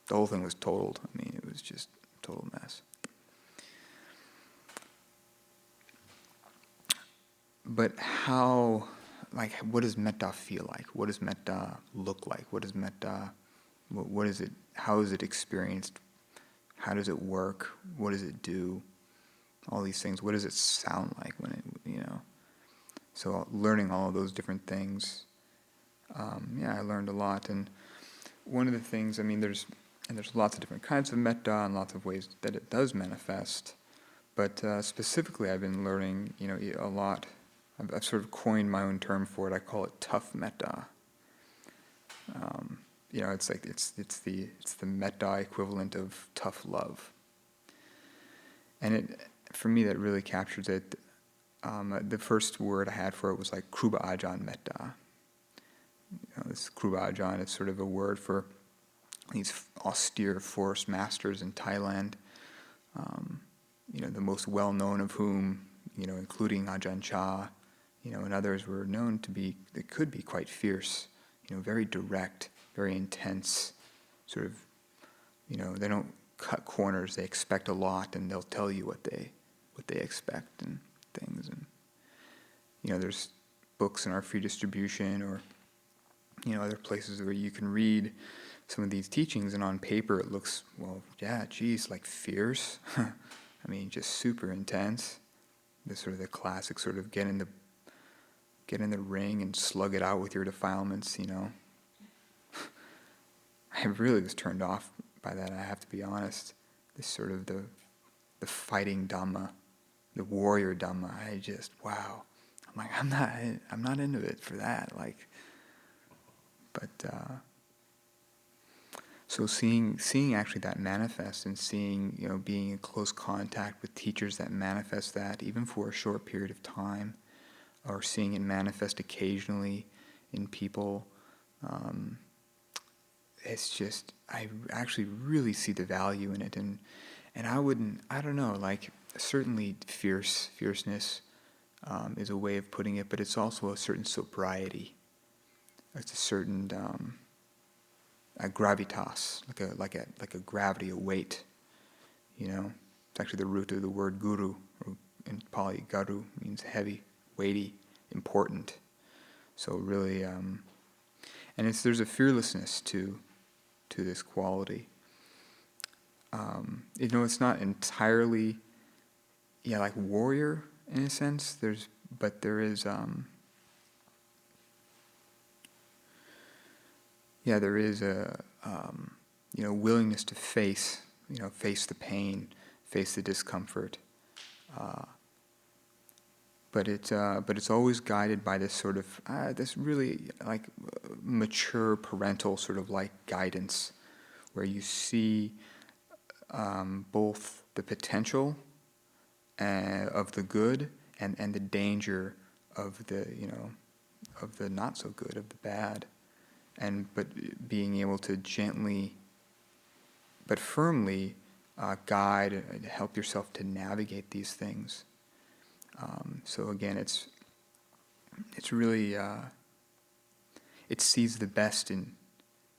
The whole thing was totaled. I mean, it was just a total mess. But how, what does Mettā feel like? What does Mettā look like? What is Mettā, what is it, how is it experienced? How does it work? What does it do? All these things. What does it sound like when it, So learning all of those different things, I learned a lot. And one of the things, there's lots of different kinds of Mettā and lots of ways that it does manifest. But specifically, I've been learning, a lot. I've sort of coined my own term for it. I call it tough Mettā. It's like it's the Mettā equivalent of tough love. And for me, that really captures it. The first word I had for it was like Kruba Ajahn Mettā. This Kruba Ajahn is sort of a word for these austere forest masters in Thailand. The most well-known of whom, including Ajahn Chah, and others were known to be, they could be quite fierce, very direct, very intense, sort of, they don't cut corners, they expect a lot, and they'll tell you what they expect and things. And, there's books in our free distribution or, other places where you can read some of these teachings, and on paper it looks, like fierce. Just super intense. This sort of the classic sort of get in the ring and slug it out with your defilements, I really was turned off by that, I have to be honest. This sort of the fighting Dhamma, the warrior Dhamma, wow. I'm like, I'm not into it for that, so seeing actually that manifest and seeing, being in close contact with teachers that manifest that, even for a short period of time, or seeing it manifest occasionally in people, it's just, I actually really see the value in it. And I don't know, certainly fierceness is a way of putting it, but it's also a certain sobriety. It's a certain a gravitas, like a gravity, a weight. It's actually the root of the word guru, or in Pali, garu means heavy, weighty, important. So really, and there's a fearlessness to this quality. It's not entirely, like warrior in a sense. There is there is a willingness to face the pain, face the discomfort. But it's always guided by this sort of this really mature parental sort of guidance, where you see both the potential of the good and the danger of the not so good, of the bad, but being able to gently but firmly guide and help yourself to navigate these things. So again, it's really it sees the best in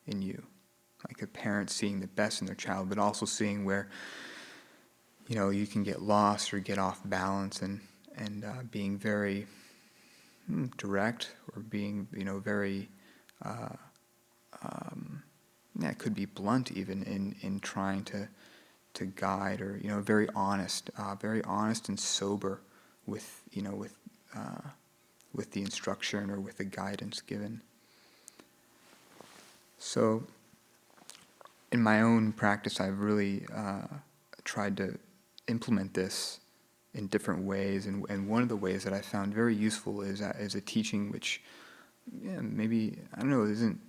you, like a parent seeing the best in their child, but also seeing where you can get lost or get off balance, and being very direct, or being very it could be blunt even in trying to guide, or very honest and sober with the instruction or with the guidance given. So in my own practice, I've really tried to implement this in different ways, and one of the ways that I found very useful is a teaching which maybe, I don't know, isn't,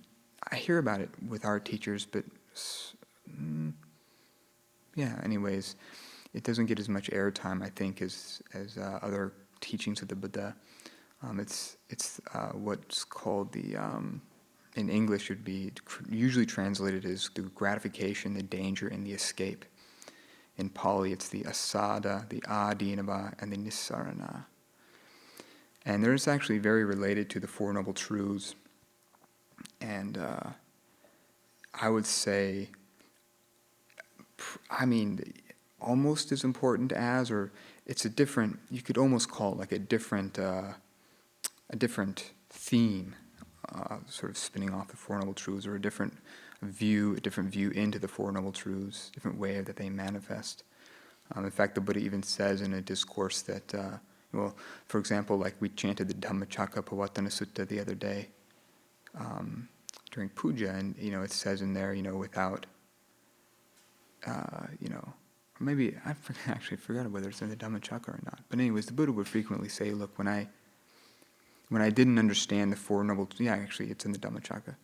I hear about it with our teachers, but anyways, it doesn't get as much airtime, I think, as other teachings of the Buddha. It's what's called the in English would be usually translated as the gratification, the danger, and the escape. In Pali, it's the asada, the adinava, and the nissarana. And they're actually very related to the Four Noble Truths. And I would say, almost as important as, or it's a different, you could almost call it like a different theme, sort of spinning off the Four Noble Truths, or a different view into the Four Noble Truths, different way that they manifest. In fact, the Buddha even says in a discourse that, for example, like we chanted the Dhammacakkappavattana Sutta the other day during puja, and it says in there, without, maybe I actually forgot whether it's in the Dhammacakka or not. But anyways, the Buddha would frequently say, look, when I didn't understand the Four Noble, actually it's in the Dhammacakka.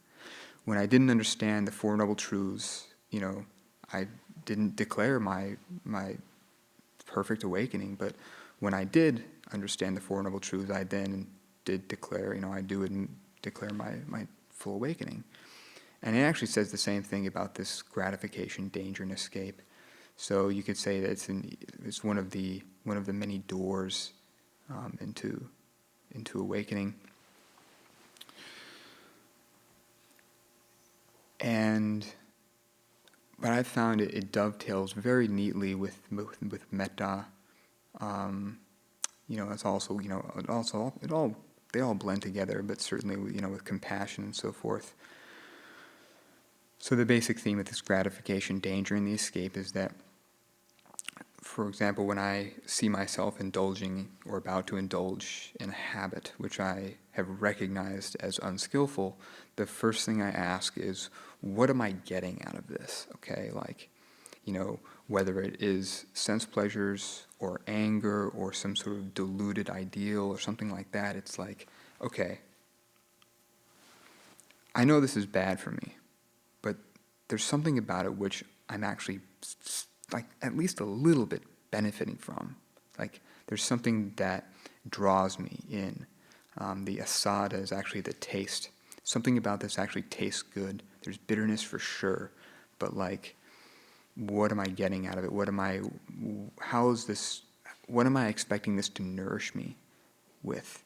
When I didn't understand the Four Noble Truths, I didn't declare my perfect awakening. But when I did understand the Four Noble Truths, I then did declare, I do declare my full awakening. And it actually says the same thing about this gratification, danger, and escape. So you could say that it's one of the many doors into awakening. But I've found it dovetails very neatly with Mettā. It's also they all blend together, but certainly with compassion and so forth. So the basic theme of this gratification, danger, and the escape is that, for example, when I see myself indulging or about to indulge in a habit which I have recognized as unskillful, the first thing I ask is, what am I getting out of this? Okay, whether it is sense pleasures or anger or some sort of deluded ideal or something like that, it's like, okay, I know this is bad for me, but there's something about it which I'm actually at least a little bit benefiting from. There's something that draws me in. The asada is actually the taste. Something about this actually tastes good. There's bitterness for sure, but what am I getting out of it? What am I expecting this to nourish me with?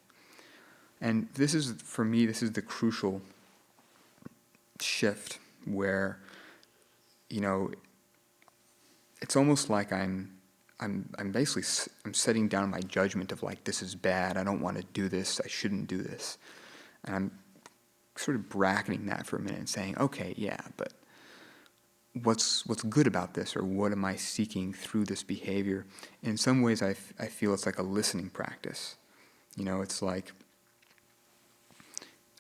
And this is, for me, the crucial shift where, it's almost like I'm setting down my judgment of this is bad, I don't want to do this, I shouldn't do this. And I'm sort of bracketing that for a minute and saying, okay, yeah, but what's good about this, or what am I seeking through this behavior? In some ways I feel it's like a listening practice. It's like,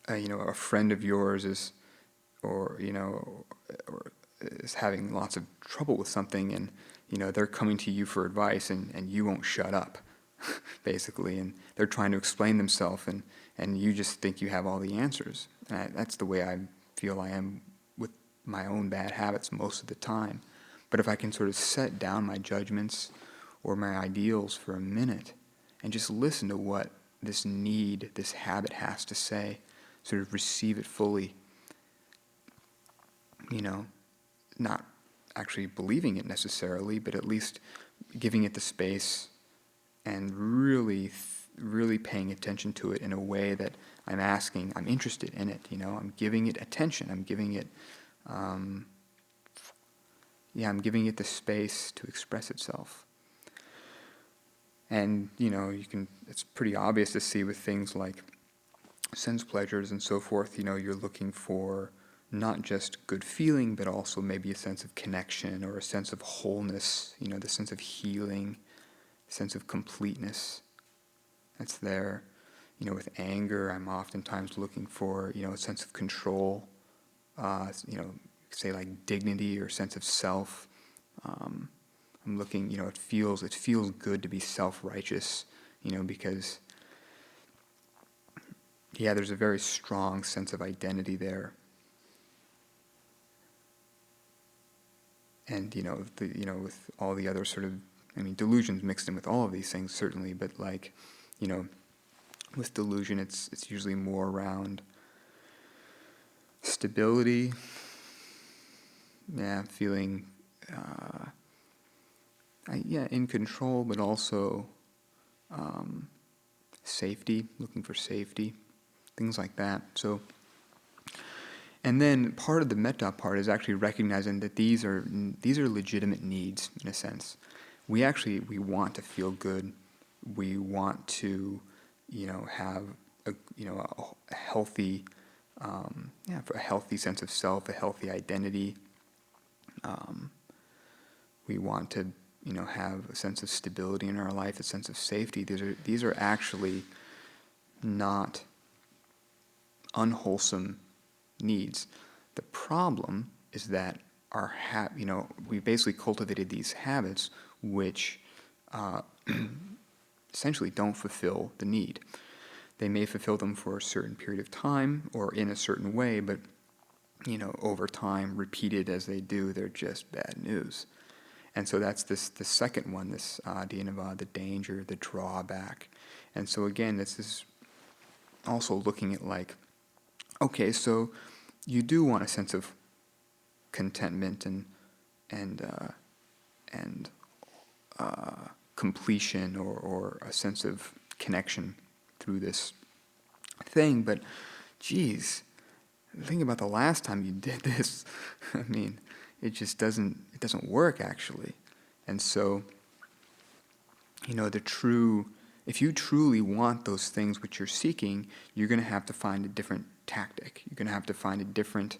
a friend of yours is having lots of trouble with something, and they're coming to you for advice, and you won't shut up, basically, and they're trying to explain themselves, and you just think you have all the answers. And that's the way I feel I am with my own bad habits most of the time. But if I can sort of set down my judgments or my ideals for a minute and just listen to what this habit has to say, sort of receive it fully, not actually believing it necessarily, but at least giving it the space and really paying attention to it in a way that I'm interested in it, I'm giving it attention, I'm giving it the space to express itself. And, it's pretty obvious to see with things like sense pleasures and so forth, you're looking for not just good feeling, but also maybe a sense of connection or a sense of wholeness, the sense of healing, sense of completeness that's there. With anger, I'm oftentimes looking for, a sense of control, say like dignity or sense of self. I'm looking, it feels good to be self-righteous, because, there's a very strong sense of identity there. And, with all the other sort of, delusions mixed in with all of these things, certainly, but with delusion, it's usually more around stability, feeling in control, but also safety, looking for safety, things like that. So, and then part of the metta part is actually recognizing that these are legitimate needs in a sense. We want to feel good. We want to, have a healthy, for a healthy sense of self, a healthy identity. We want to, have a sense of stability in our life, a sense of safety. These are actually not unwholesome needs. The problem is that we basically cultivated these habits which essentially don't fulfill the need. They may fulfill them for a certain period of time or in a certain way, but over time, repeated as they do, they're just bad news. And so that's the second one, this adinava, the danger, the drawback. And so again, this is also looking at okay, so you do want a sense of contentment and completion or a sense of connection through this thing, but geez, think about the last time you did this. I mean, it just doesn't work actually. And so, if you truly want those things which you're seeking, you're going to have to find a different tactic. You're going to have to find a different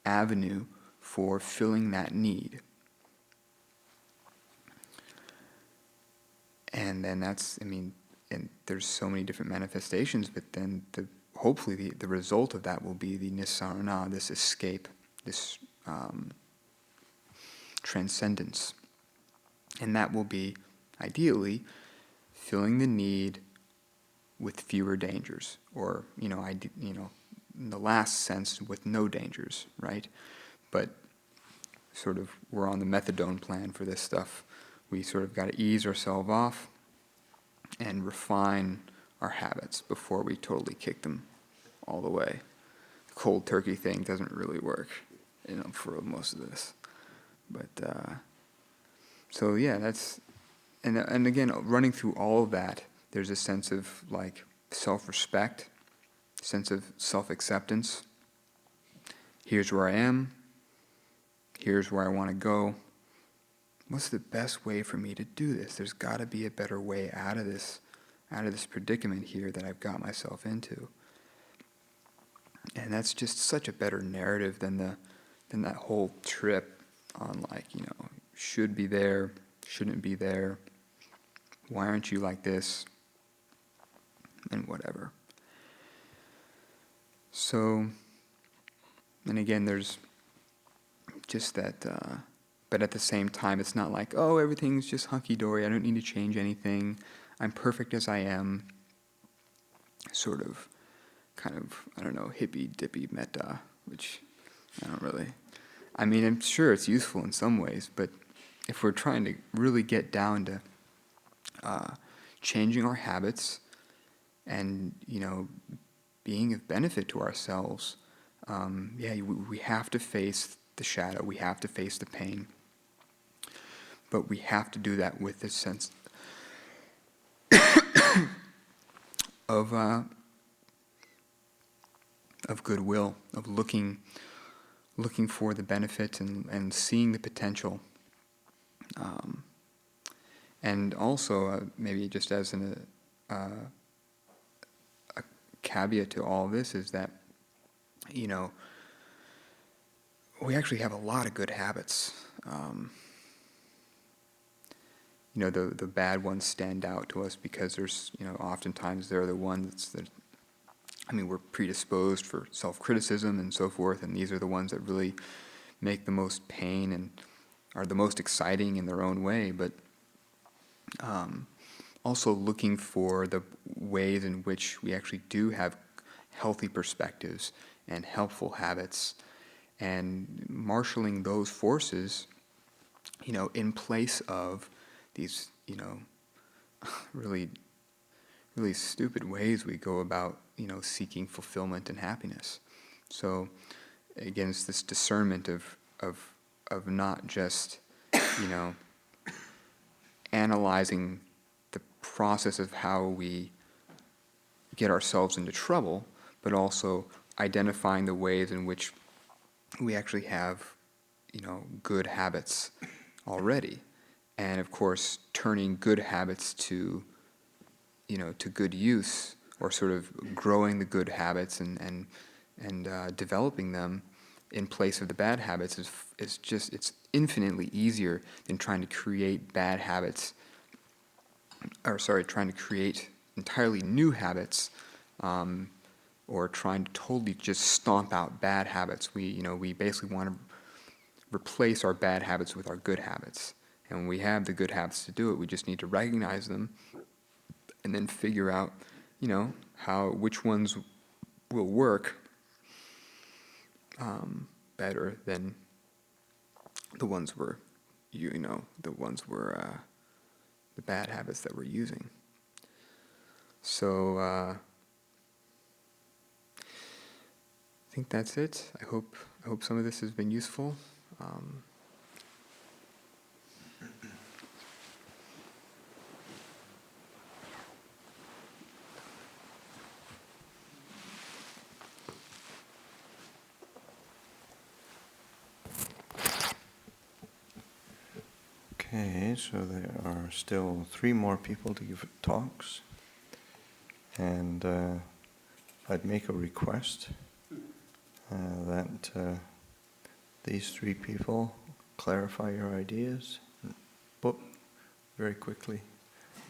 avenue for filling that need. And then and there's so many different manifestations, but then hopefully the result of that will be the nissarana, this escape, this transcendence. And that will be, ideally, filling the need with fewer dangers, or, in the last sense, with no dangers, right? But sort of, we're on the methadone plan for this stuff. We sort of got to ease ourselves off and refine our habits before we totally kick them all the way. The cold turkey thing doesn't really work, for most of this. But so yeah, that's and again, running through all of that, there's a sense of self-respect, sense of self-acceptance. Here's where I am. Here's where I want to go. What's the best way for me to do this? There's got to be a better way out of this predicament here that I've got myself into. And that's just such a better narrative than that whole trip on should be there, shouldn't be there, why aren't you like this, and whatever. So, and again, there's just that, but at the same time, it's not like, oh, everything's just hunky-dory, I don't need to change anything, I'm perfect as I am, sort of, kind of, I don't know, hippy-dippy metta, which I don't really, I'm sure it's useful in some ways, but if we're trying to really get down to changing our habits and, being of benefit to ourselves, we have to face the shadow, we have to face the pain, but we have to do that with this sense of goodwill, of looking for the benefit and seeing the potential. And also, maybe just as a caveat to all this is that, we actually have a lot of good habits. The bad ones stand out to us because there's, oftentimes they're the ones that, we're predisposed for self-criticism and so forth, and these are the ones that really make the most pain and are the most exciting in their own way, but also looking for the ways in which we actually do have healthy perspectives and helpful habits, and marshaling those forces, in place of these, really, really stupid ways we go about, seeking fulfillment and happiness. So, again, it's this discernment of not just, analyzing the process of how we get ourselves into trouble, but also identifying the ways in which we actually have, good habits already. And of course, turning good habits to good use, or sort of growing the good habits and developing them in place of the bad habits it's infinitely easier than trying to create bad habits, trying to create entirely new habits, or trying to totally just stomp out bad habits. We basically want to replace our bad habits with our good habits. And when we have the good habits to do it, we just need to recognize them and then figure out, which ones will work better than the ones the bad habits that we're using. So I think that's it. I hope some of this has been useful. Okay, so there are still 3 more people to give talks, and I'd make a request that these 3 people clarify your ideas, but very quickly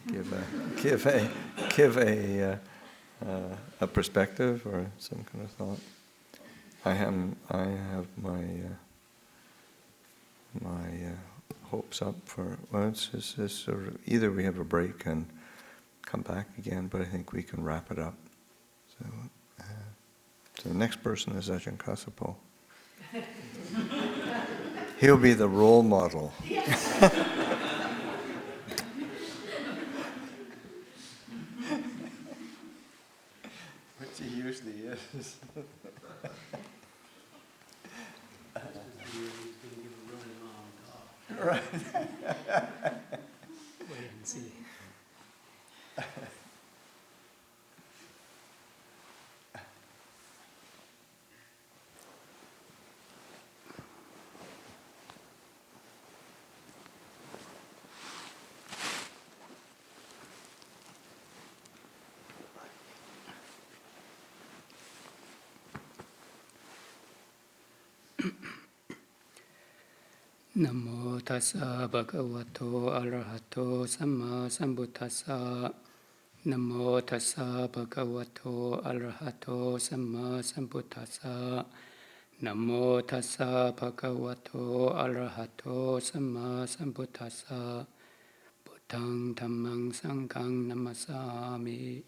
give a perspective or some kind of thought. I have my hopes up for, it's sort of, either we have a break and come back again, but I think we can wrap it up. So the next person is Ajahn Kassapo. He'll be the role model. Which he usually is. Right. Wait and see. Namo tassa bhagavato arahato samma sambuddhassa. Namo tassa bhagavato arahato samma sambuddhassa. Namo tassa bhagavato arahato samma sambuddhassa. Buddhaṃ dhammāṃ saṅghāṃ namasāmi.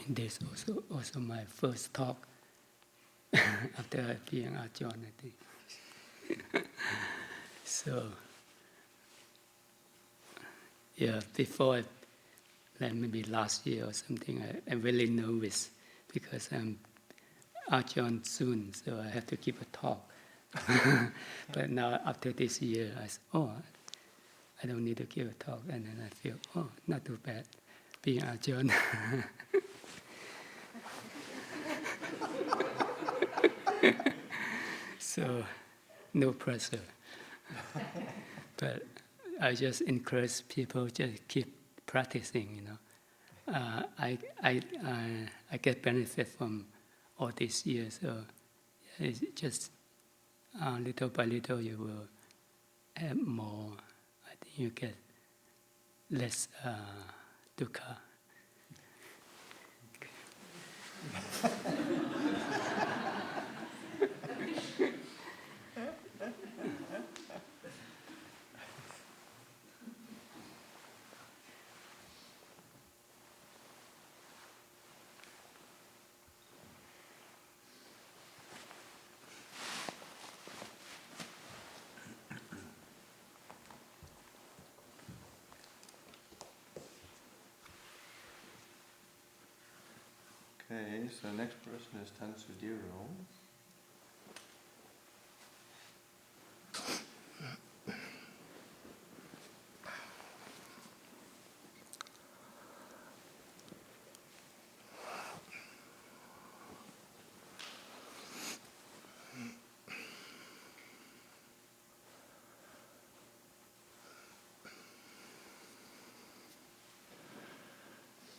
This is also my first talk after being Ajahn, I think. So, before, like maybe last year or something, I'm really nervous because I'm Ajahn soon, so I have to give a talk. But now, after this year, I said, I don't need to give a talk. And then I feel, not too bad being Ajahn. So, no pressure. But I just encourage people just keep practicing. I get benefit from all these years. So it's just little by little you will have more. I think you get less dukkha. Okay, so next person is Sudhīro.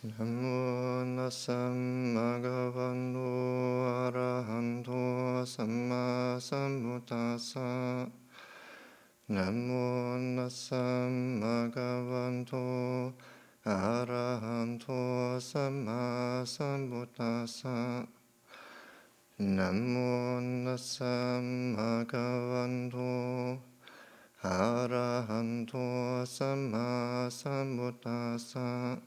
Namo Nassam Bhagavano Arahanto Samma Sambuddhassa. Namo Nassam Bhagavanto Arahanto Samma Sambuddhassa. Namo Nassam Bhagavanto Arahanto Samma Sambuddhassa.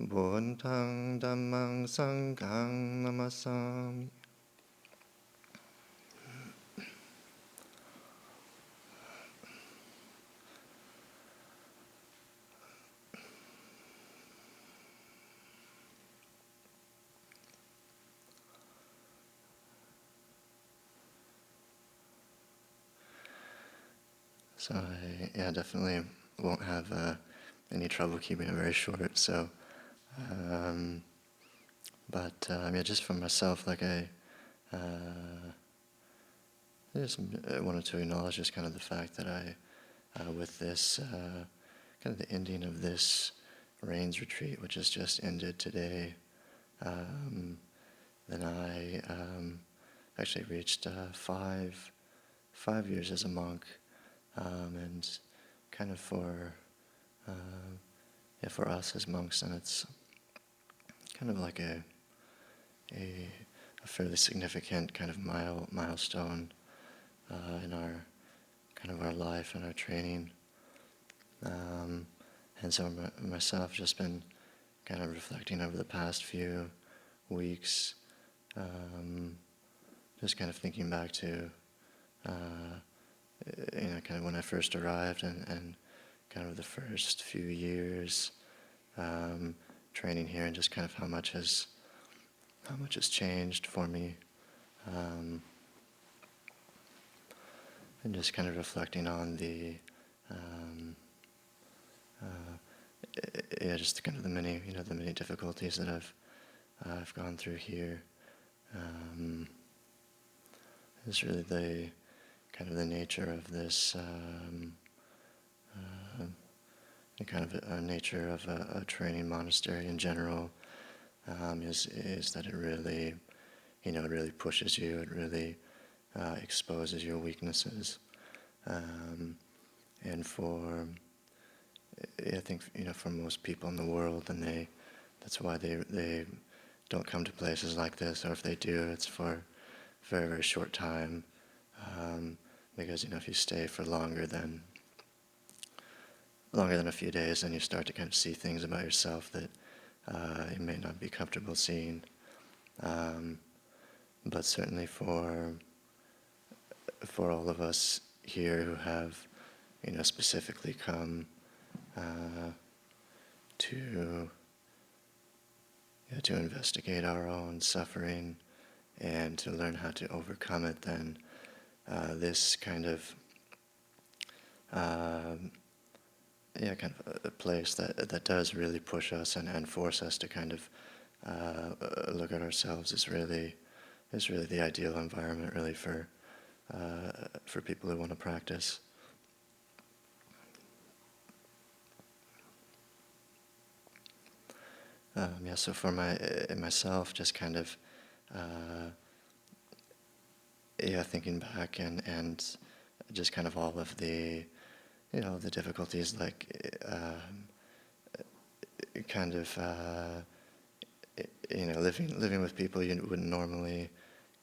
Buddhaṃ Dhammaṃ Sanghaṃ Namasami. So I definitely won't have any trouble keeping it very short. So. Just for myself, like I just wanted to acknowledge just kind of the fact that I, with this, kind of the ending of this rains retreat, which has just ended today, then I actually reached 5 years as a monk, and kind of for us as monks, and it's kind of like a fairly significant kind of milestone in our life and our training. And so myself just been kind of reflecting over the past few weeks, just kind of thinking back to kind of when I first arrived and kind of the first few years training here, and just kind of how much has changed for me, and just kind of reflecting on the just kind of the many difficulties that I've gone through here. It's really the kind of the nature of this. The kind of a nature of a training monastery in general is that it really, it really pushes you. It really exposes your weaknesses, and I think for most people in the world, and that's why they don't come to places like this, or if they do, it's for a very, very short time, because if you stay for longer than a few days, then you start to kind of see things about yourself that you may not be comfortable seeing. But certainly for all of us here who have, specifically come to investigate our own suffering and to learn how to overcome it, then this kind of kind of a place that does really push us and force us to kind of look at ourselves is really the ideal environment, really, for people who want to practice. So for myself, just kind of thinking back and just kind of all of the the difficulties, like kind of living with people you wouldn't normally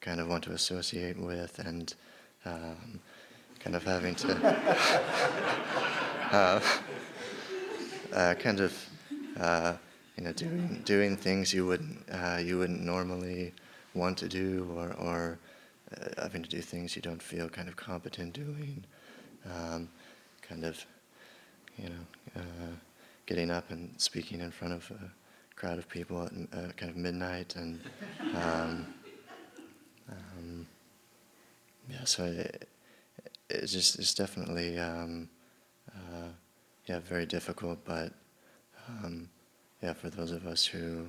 kind of want to associate with, and kind of having to kind of doing things you wouldn't normally want to do, or having to do things you don't feel kind of competent doing. Kind of, getting up and speaking in front of a crowd of people at kind of midnight, and yeah, so it's definitely very difficult, but for those of us who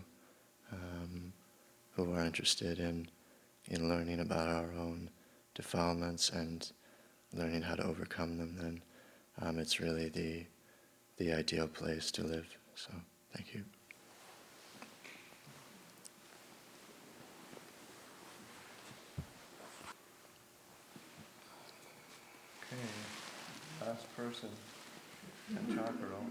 are interested in learning about our own defilements and learning how to overcome them, then it's really the ideal place to live. So, thank you. Okay, last person, Jāgaro.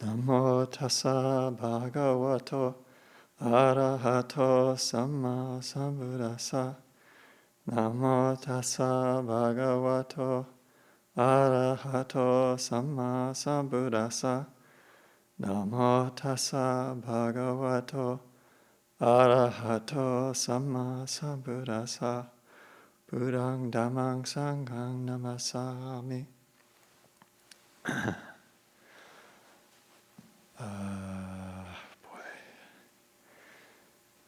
Namo tassa bhagavato arahato samma sambuddhassa. Namo tassa bhagavato arahato samma sambuddhassa. Namo tassa bhagavato arahato samma sambuddhassa. Buddhaṃ Dhammāṃ Sanghaṃ namasami. Boy,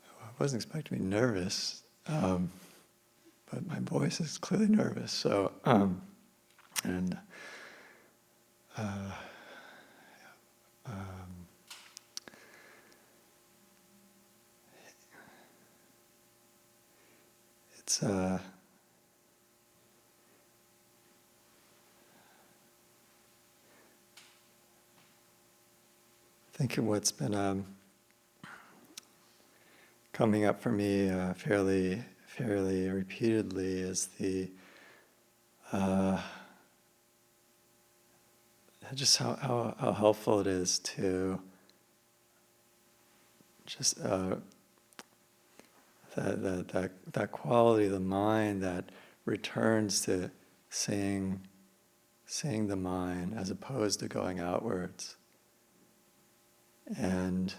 I wasn't expecting to be nervous, but my voice is clearly nervous. So, it's I think what's been coming up for me fairly repeatedly is the just how helpful it is to just that quality of the mind that returns to seeing the mind as opposed to going outwards. And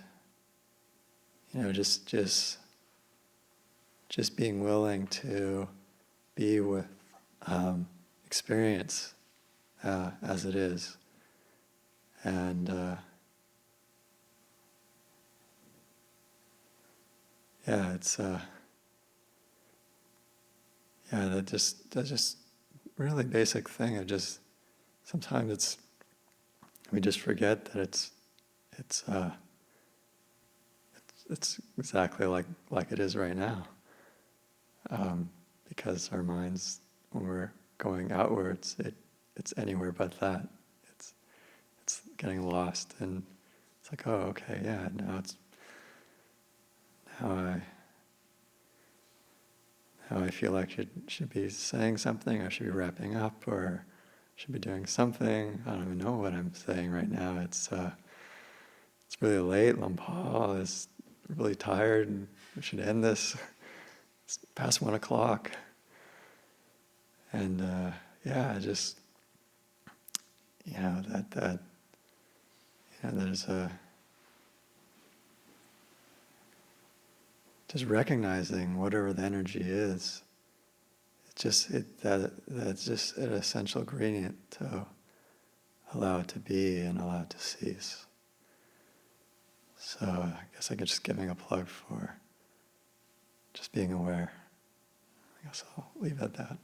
just being willing to be with experience as it is, and it's that's just really basic thing. Sometimes we just forget that it's exactly like it is right now, because our minds, when we're going outwards, it's anywhere but that. It's getting lost, and it's like, oh, okay, yeah, now I feel like should be saying something, I should be wrapping up, or should be doing something. I don't even know what I'm saying right now. It's really late. Lampal is really tired, and we should end this. It's past 1 o'clock. And just there's just recognizing whatever the energy is. That's just an essential ingredient to allow it to be and allow it to cease. So I guess I'm just giving a plug for just being aware. I guess I'll leave it at that.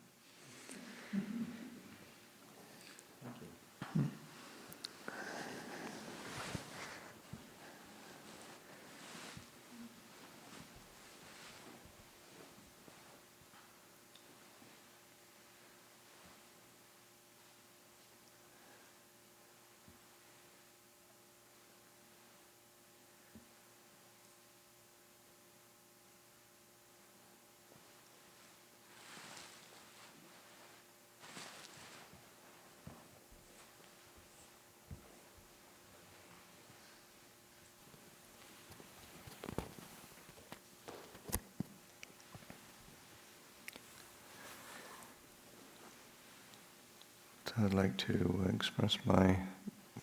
I'd like to express my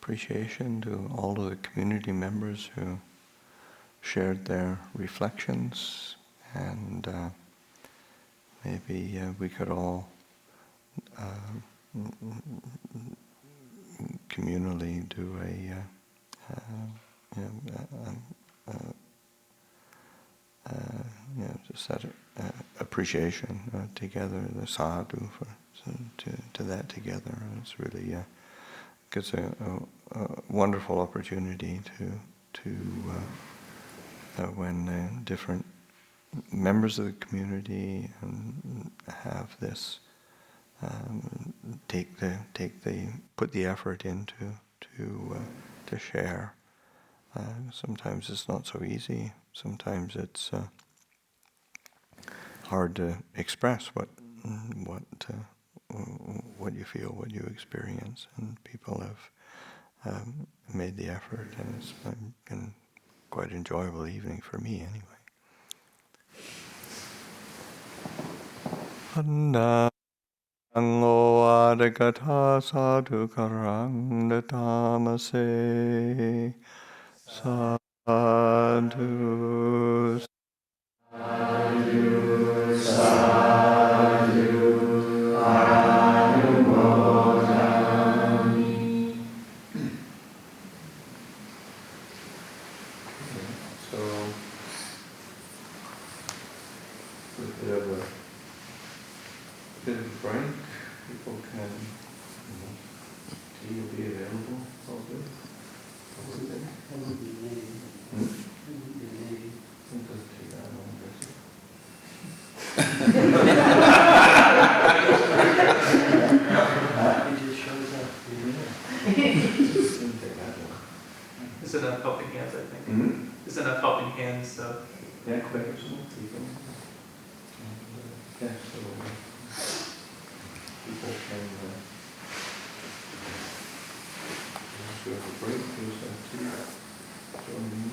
appreciation to all of the community members who shared their reflections, and maybe we could all communally do just that appreciation together, the sadhu to that together. It's really it's a wonderful opportunity to when different members of the community have this put the effort into to share. Sometimes it's not so easy. Sometimes it's hard to express what you feel, what you experience, and people have made the effort, and it's been quite an enjoyable evening for me anyway. Ango adagata sadhu karang datamase sadhu sadhu sadhu anumodami. So a bit of a break. People can, tea will be available, probably. It doesn't take that long, does it? It just shows up. It's enough helping hands, I think. It's enough helping hands, so. Yeah, quick or something. Yeah, so people can have a break, there's a tea, join me.